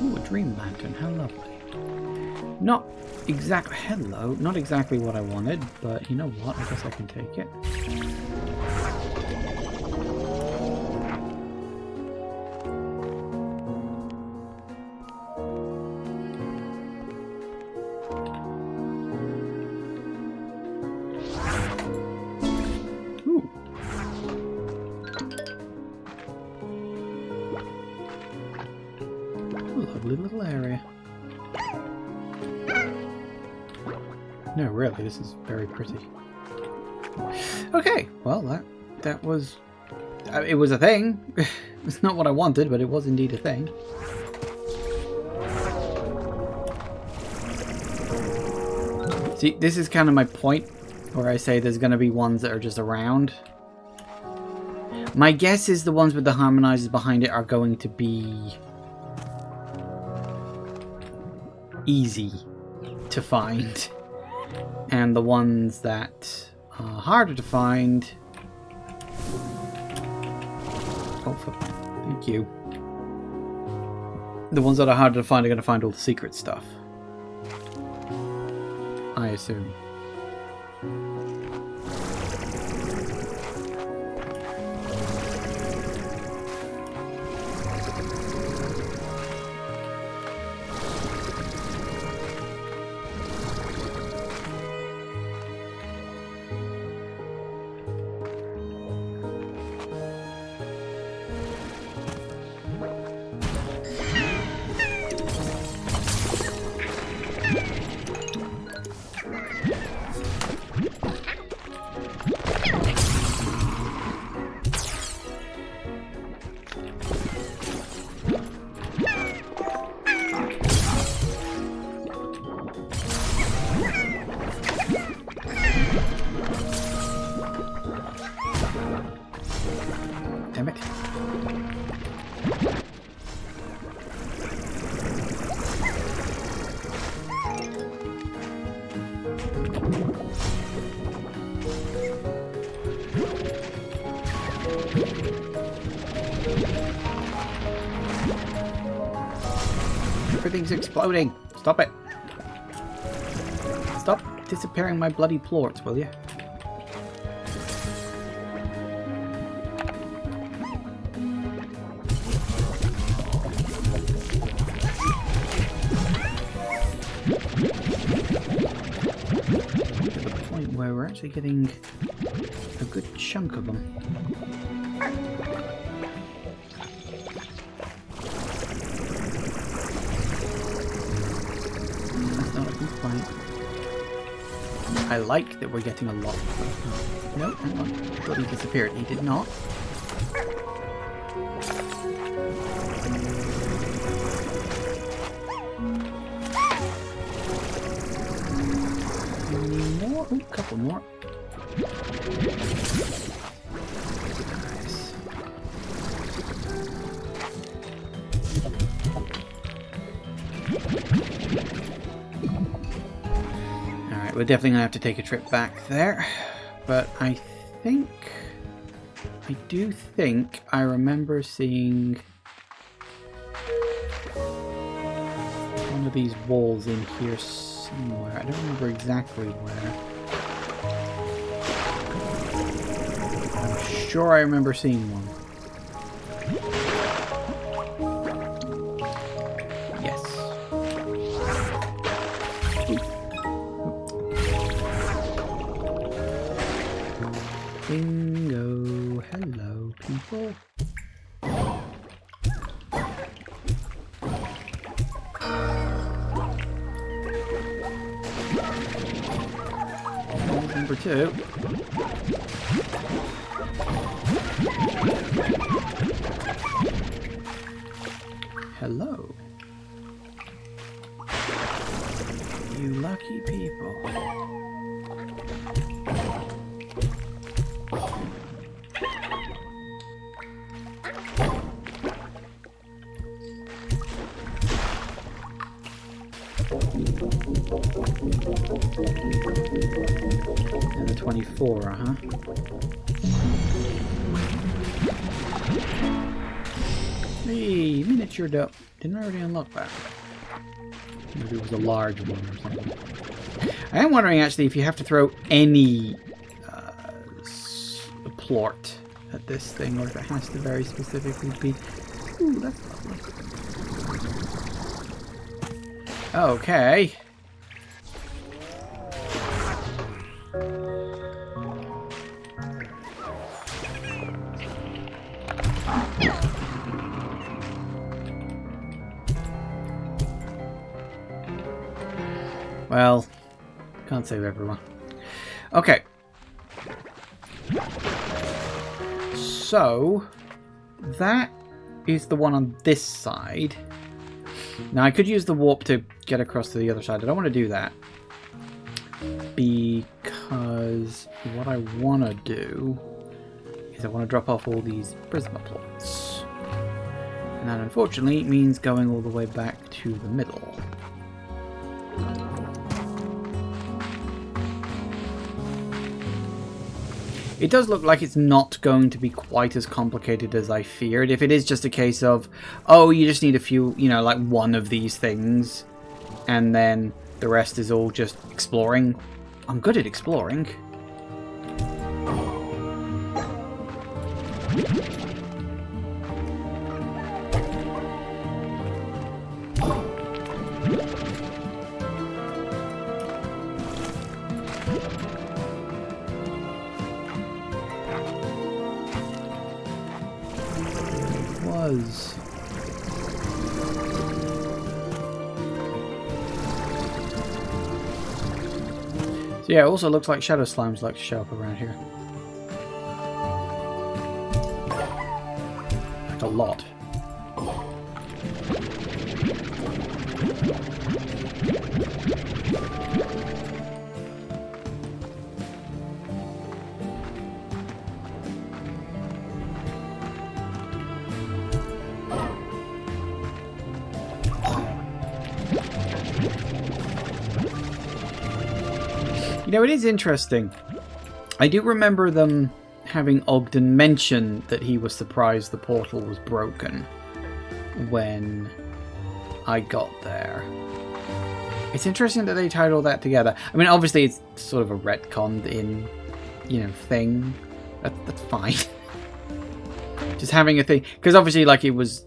Ooh, a dream lantern, hello. Lovely. Not exactly... Hello. Not exactly what I wanted, but you know what? I guess I can take it. Lovely little area. No, really, this is very pretty. Okay, well, that was... it was a thing. It's not what I wanted, but it was indeed a thing. See, this is kind of my point, where I say there's going to be ones that are just around. My guess is the ones with the harmonizers behind it are going to be easy to find, and the ones that are harder to find... Oh, thank you. The ones that are harder to find are going to find all the secret stuff, I assume. Damn it. Everything's exploding. Stop it. Stop disappearing my bloody plorts, will you? Where we're actually getting a good chunk of them. That's not a complaint. I like that we're getting a lot. No, hang on. I thought he disappeared. He did not. More? Ooh, a couple more. Nice. Alright, we're definitely going to have to take a trip back there. But I do think I remember seeing one of these walls in here somewhere. I don't remember exactly where. I'm sure I remember seeing one. Yes. Bingo. Hello, people. Number 2. Hello. You lucky people. And the 24, huh? Hey, miniature dope. Didn't I already unlock that? Maybe it was a large one or something. I am wondering actually if you have to throw any plort at this thing, or if it has to very specifically be. Ooh, that's lovely. Okay. Well, can't save everyone. Okay. So, that is the one on this side. Now, I could use the warp to get across to the other side. I don't want to do that. Because what I want to do is I want to drop off all these Prismaplots. And that, unfortunately, means going all the way back to the middle. It does look like it's not going to be quite as complicated as I feared. If it is just a case of, oh, you just need a few, you know, like one of these things, and then the rest is all just exploring. I'm good at exploring. So yeah, it also looks like shadow slimes like to show up around here. Like a lot. You know, it is interesting. I do remember them having Ogden mention that he was surprised the portal was broken when I got there. It's interesting that they tied all that together. I mean, obviously it's sort of a retconned in, you know, thing. That's fine. Just having a thing. Because obviously, like, it was,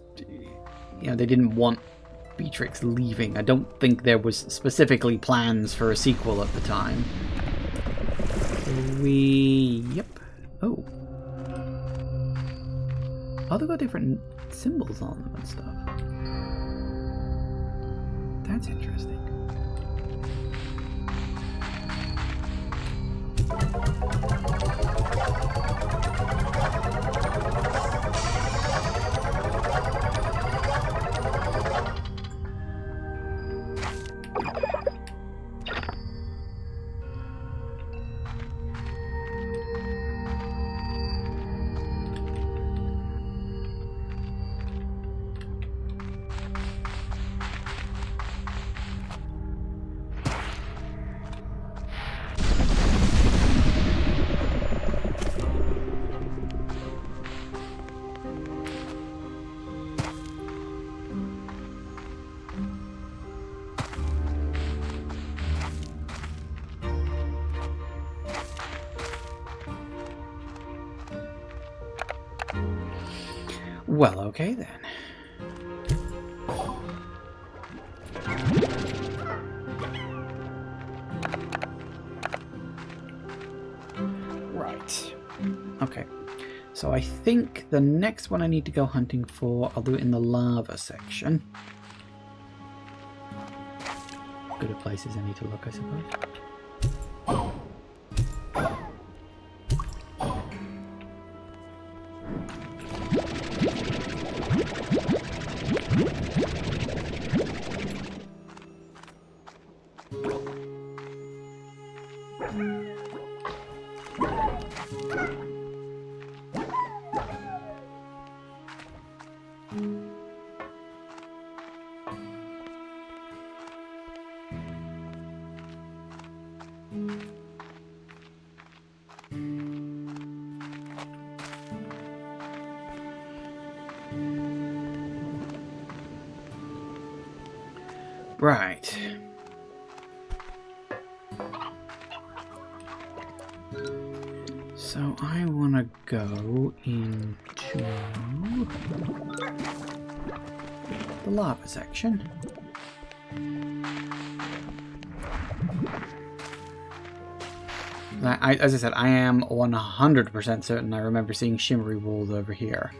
you know, they didn't want Beatrix leaving. I don't think there was specifically plans for a sequel at the time. Yep. Oh. Oh, they've got different symbols on them and stuff. That's interesting. Well, okay then. Right. Okay. So I think the next one I need to go hunting for, I'll do it in the lava section. Good at places I need to look, I suppose. Right. So I want to go into the lava section. As I said, I am 100% certain I remember seeing shimmery walls over here.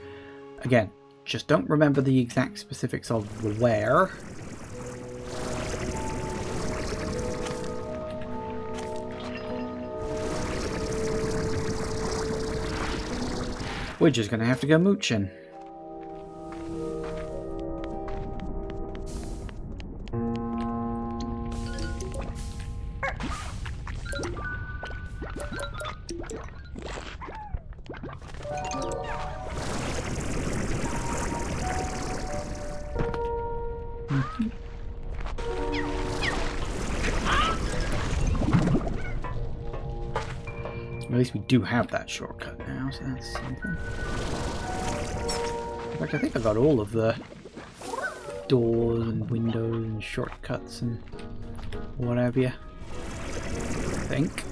Again, just don't remember the exact specifics of where. We're just going to have to go mooching. At least we do have that shortcut now, so that's something. In fact, I think I got all of the doors and windows and shortcuts and whatever you think.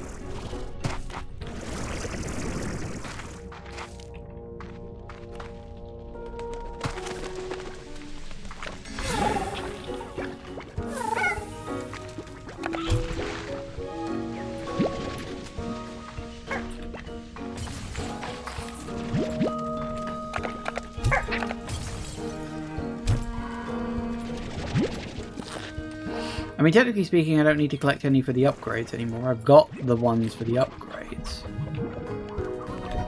I mean, technically speaking, I don't need to collect any for the upgrades anymore. I've got the ones for the upgrades.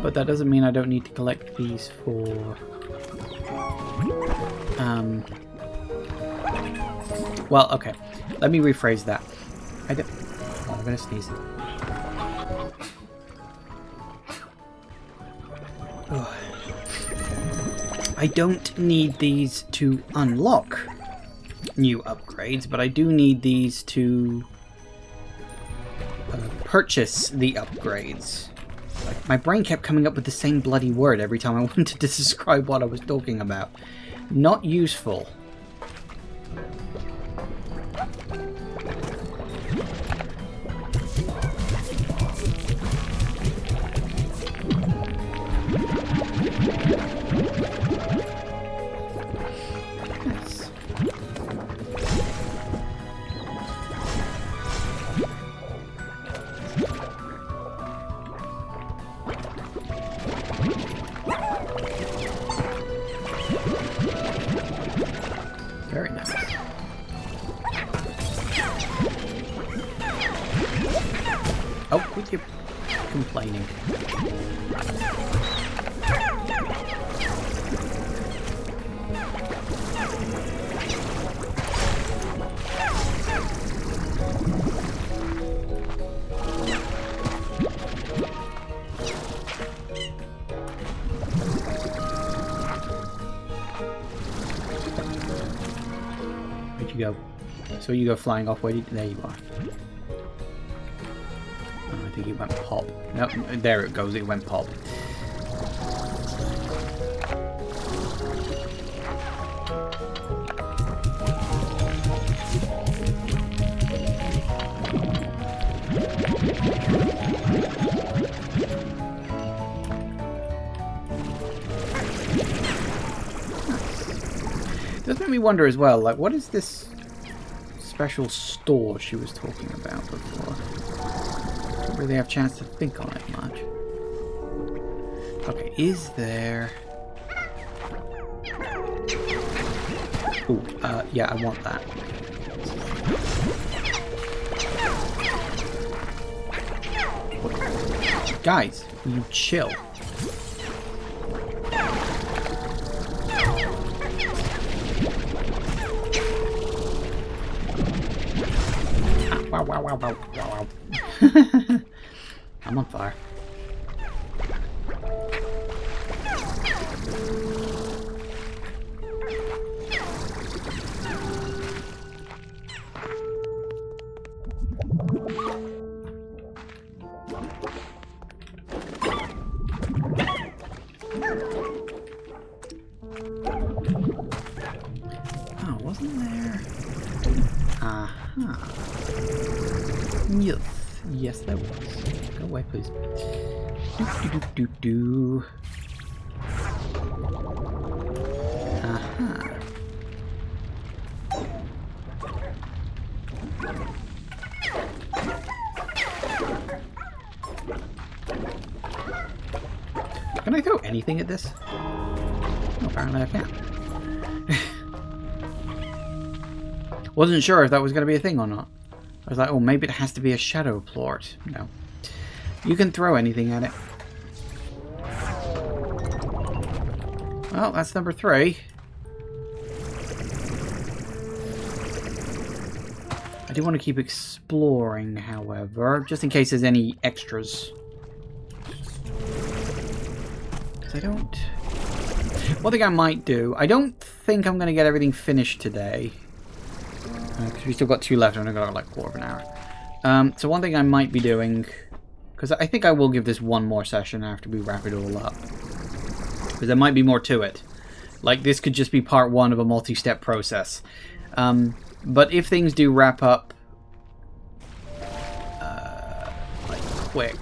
But that doesn't mean I don't need to collect these for... Well, okay. Let me rephrase that. I don't... Oh, I'm gonna sneeze. Oh. I don't need these to unlock new upgrades, but I do need these to purchase the upgrades. Like, my brain kept coming up with the same bloody word every time I wanted to describe what I was talking about. Not useful. Very nice. Oh, quit your complaining. Where'd you go? So you go flying off. Where did... There you are. Oh, I think it went pop. Nope, there it goes. It went pop. Does make me wonder as well, like, what is this special store she was talking about before? Don't really have a chance to think on it much. Okay, is there... Ooh, yeah, I want that. Guys, will you chill? Wow, wow, wow, wow, wow, wow. I'm on fire. Oh, wasn't there... Yes. Yes, there was. Go away, please. Do. Aha. Can I throw anything at this? Oh, apparently I can. Wasn't sure if that was going to be a thing or not. I was like, oh, maybe it has to be a shadow plort. No. You can throw anything at it. Well, that's number 3. I do want to keep exploring, however, just in case there's any extras. Because I don't... One thing I might do, I don't think I'm going to get everything finished today. Because we still got 2 left and I've got like a quarter of an hour. So one thing I might be doing, because I think I will give this one more session after we wrap it all up. Because there might be more to it. Like this could just be part 1 of a multi-step process. But if things do wrap up like quick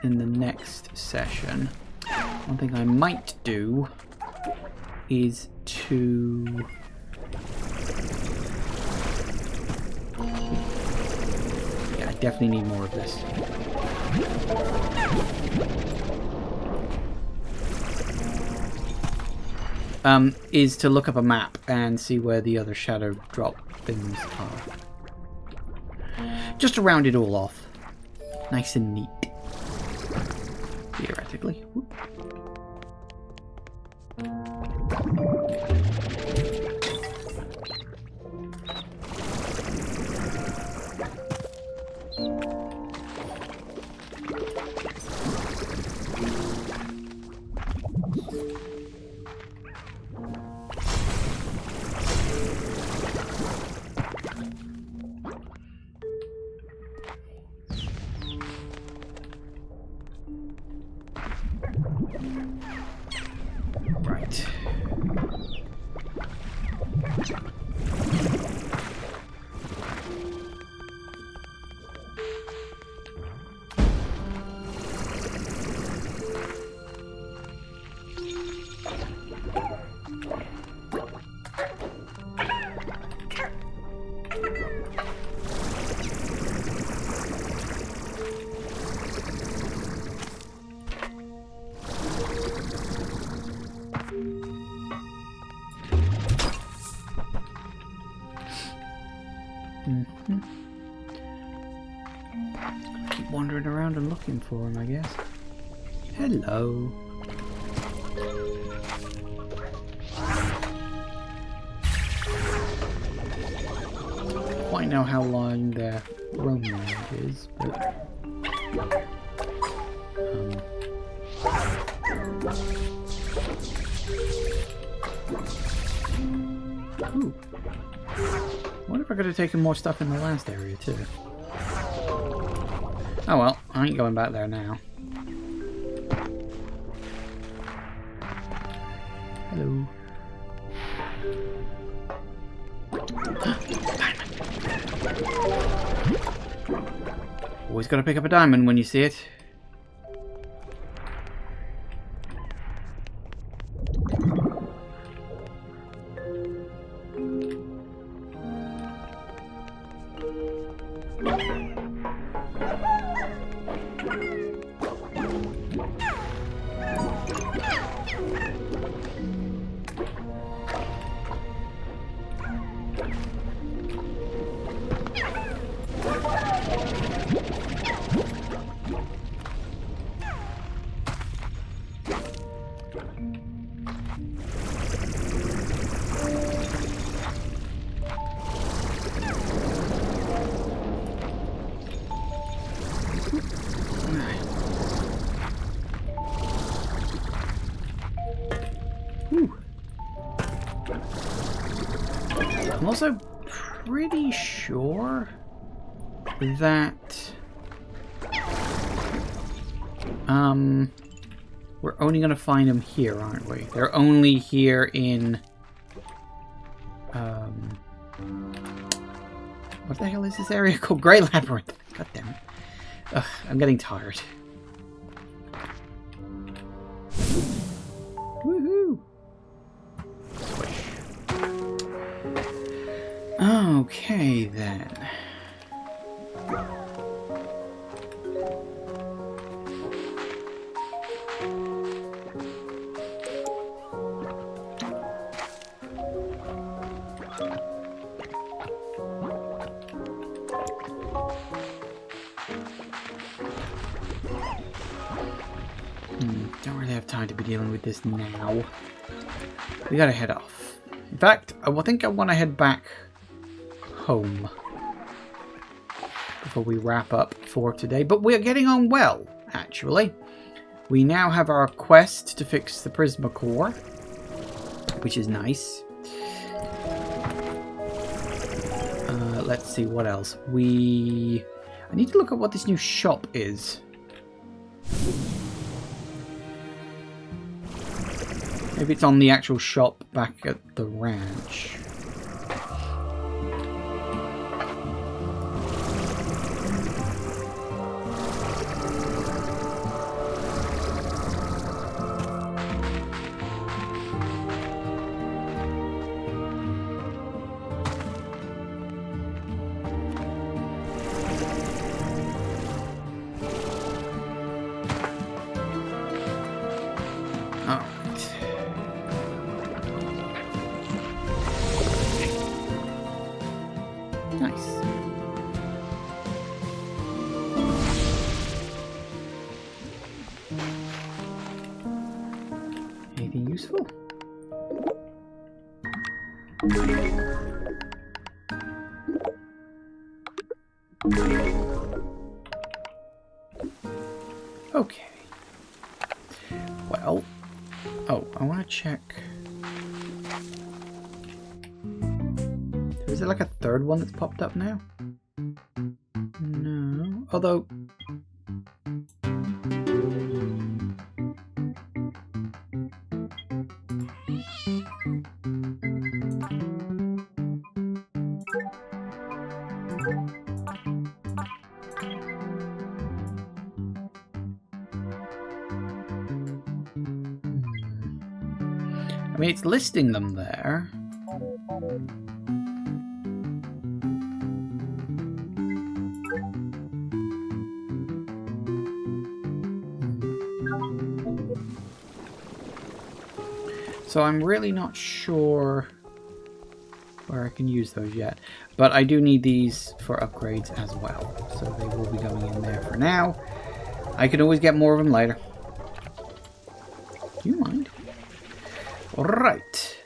in the next session, one thing I might do is to... Yeah, I definitely need more of this. Is to look up a map and see where the other shadow drop things are. Just to round it all off. Nice and neat. Theoretically. Whoop. Right. Keep wandering around and looking for him, I guess. Hello. Don't quite know how long their roam range is, but ooh. I wonder if I could have taken more stuff in the last area too. Oh well, I ain't going back there now. Hello. Diamond. Always gotta pick up a diamond when you see it. I'm also pretty sure that we're only gonna find them here, aren't we? They're only here in What the hell is this area called? Grey Labyrinth. God damn it. Ugh, I'm getting tired. Woohoo! Swish. Okay, then. Don't really have time to be dealing with this now. We gotta head off. In fact, I think I want to head back home before we wrap up for today. But we're getting on well, actually. We now have our quest to fix the Prismacore, which is nice. Let's see what else. I need to look at what this new shop is. Maybe it's on the actual shop back at the ranch. Anything useful? Okay. Well, I want to check. Is there like a third one that's popped up now? No. Although... I mean, it's listing them there. So I'm really not sure where I can use those yet. But I do need these for upgrades as well. So they will be going in there for now. I can always get more of them later. Do you mind? Alright.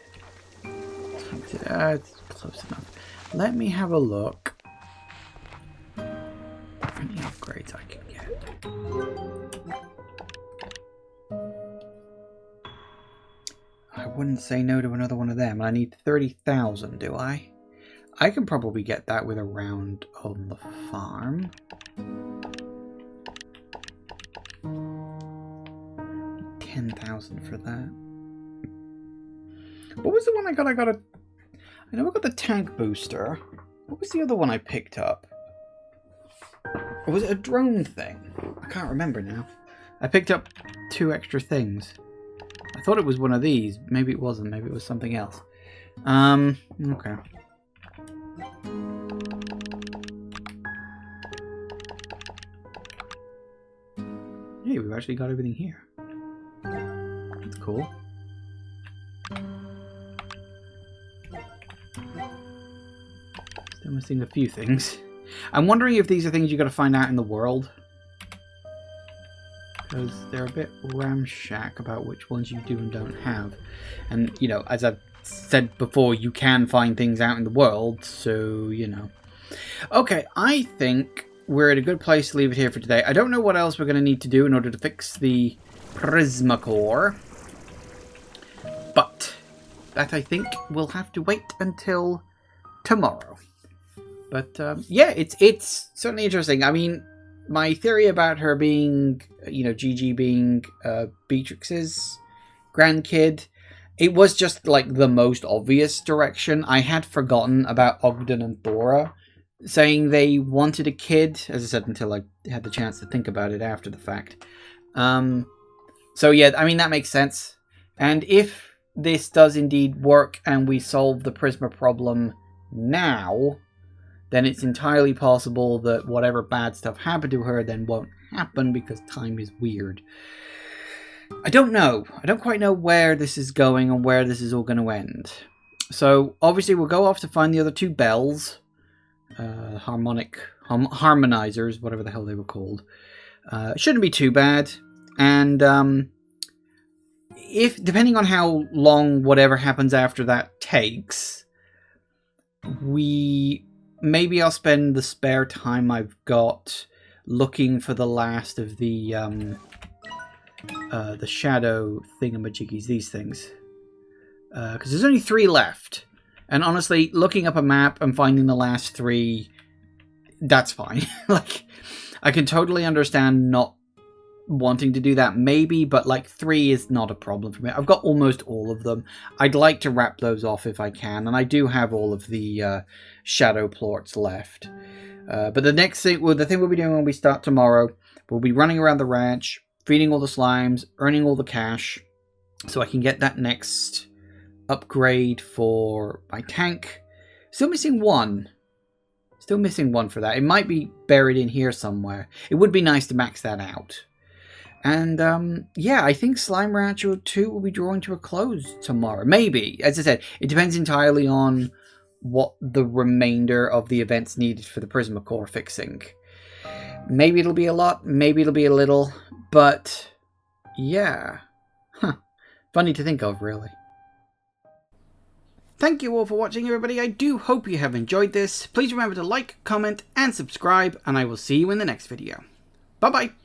It's close enough. Let me have a look. Any upgrades I can get. I wouldn't say no to another one of them. I need 30,000, do I? I can probably get that with a round on the farm. 10,000 for that. What was the one I got? I know I got the tank booster. What was the other one I picked up? Or was it a drone thing? I can't remember now. I picked up 2 extra things. I thought it was one of these. Maybe it wasn't. Maybe it was something else. Okay. Hey, we've actually got everything here. That's cool. Still missing a few things. I'm wondering if these are things you got to find out in the world. Because they're a bit ramshack about which ones you do and don't have. And, you know, as I've said before, you can find things out in the world, so, you know. Okay, I think we're at a good place to leave it here for today. I don't know what else we're going to need to do in order to fix the Prismacore. But that, I think, will have to wait until tomorrow. But, yeah, it's certainly interesting. I mean, my theory about her being, you know, GiGi being Beatrix's grandkid, it was just, like, the most obvious direction. I had forgotten about Ogden and Thora saying they wanted a kid, as I said, until I had the chance to think about it after the fact. So yeah, I mean, that makes sense. And if this does indeed work and we solve the Prisma problem now, then it's entirely possible that whatever bad stuff happened to her then won't happen because time is weird. I don't know. I don't quite know where this is going and where this is all going to end. So obviously we'll go off to find the other two bells. Harmonizers, whatever the hell they were called. It shouldn't be too bad. And if, depending on how long whatever happens after that takes, maybe I'll spend the spare time I've got looking for the last of the shadow thingamajiggies, these things. Because there's only 3 left. And honestly, looking up a map and finding the last 3, that's fine. Like, I can totally understand not wanting to do that, maybe, but like 3 is not a problem for me. I've got almost all of them. I'd like to wrap those off if I can, and I do have all of the shadow plorts left. But the next thing, the thing we'll be doing when we start tomorrow, we'll be running around the ranch, feeding all the slimes, earning all the cash, so I can get that next upgrade for my tank. Still missing one. Still missing one for that. It might be buried in here somewhere. It would be nice to max that out. And yeah, I think Slime Rancher 2 will be drawing to a close tomorrow. Maybe. As I said, it depends entirely on what the remainder of the events needed for the Prismacore fixing. Maybe it'll be a lot, maybe it'll be a little, but yeah. Funny to think of, really. Thank you all for watching, everybody. I do hope you have enjoyed this. Please remember to like, comment, and subscribe, and I will see you in the next video. Bye-bye.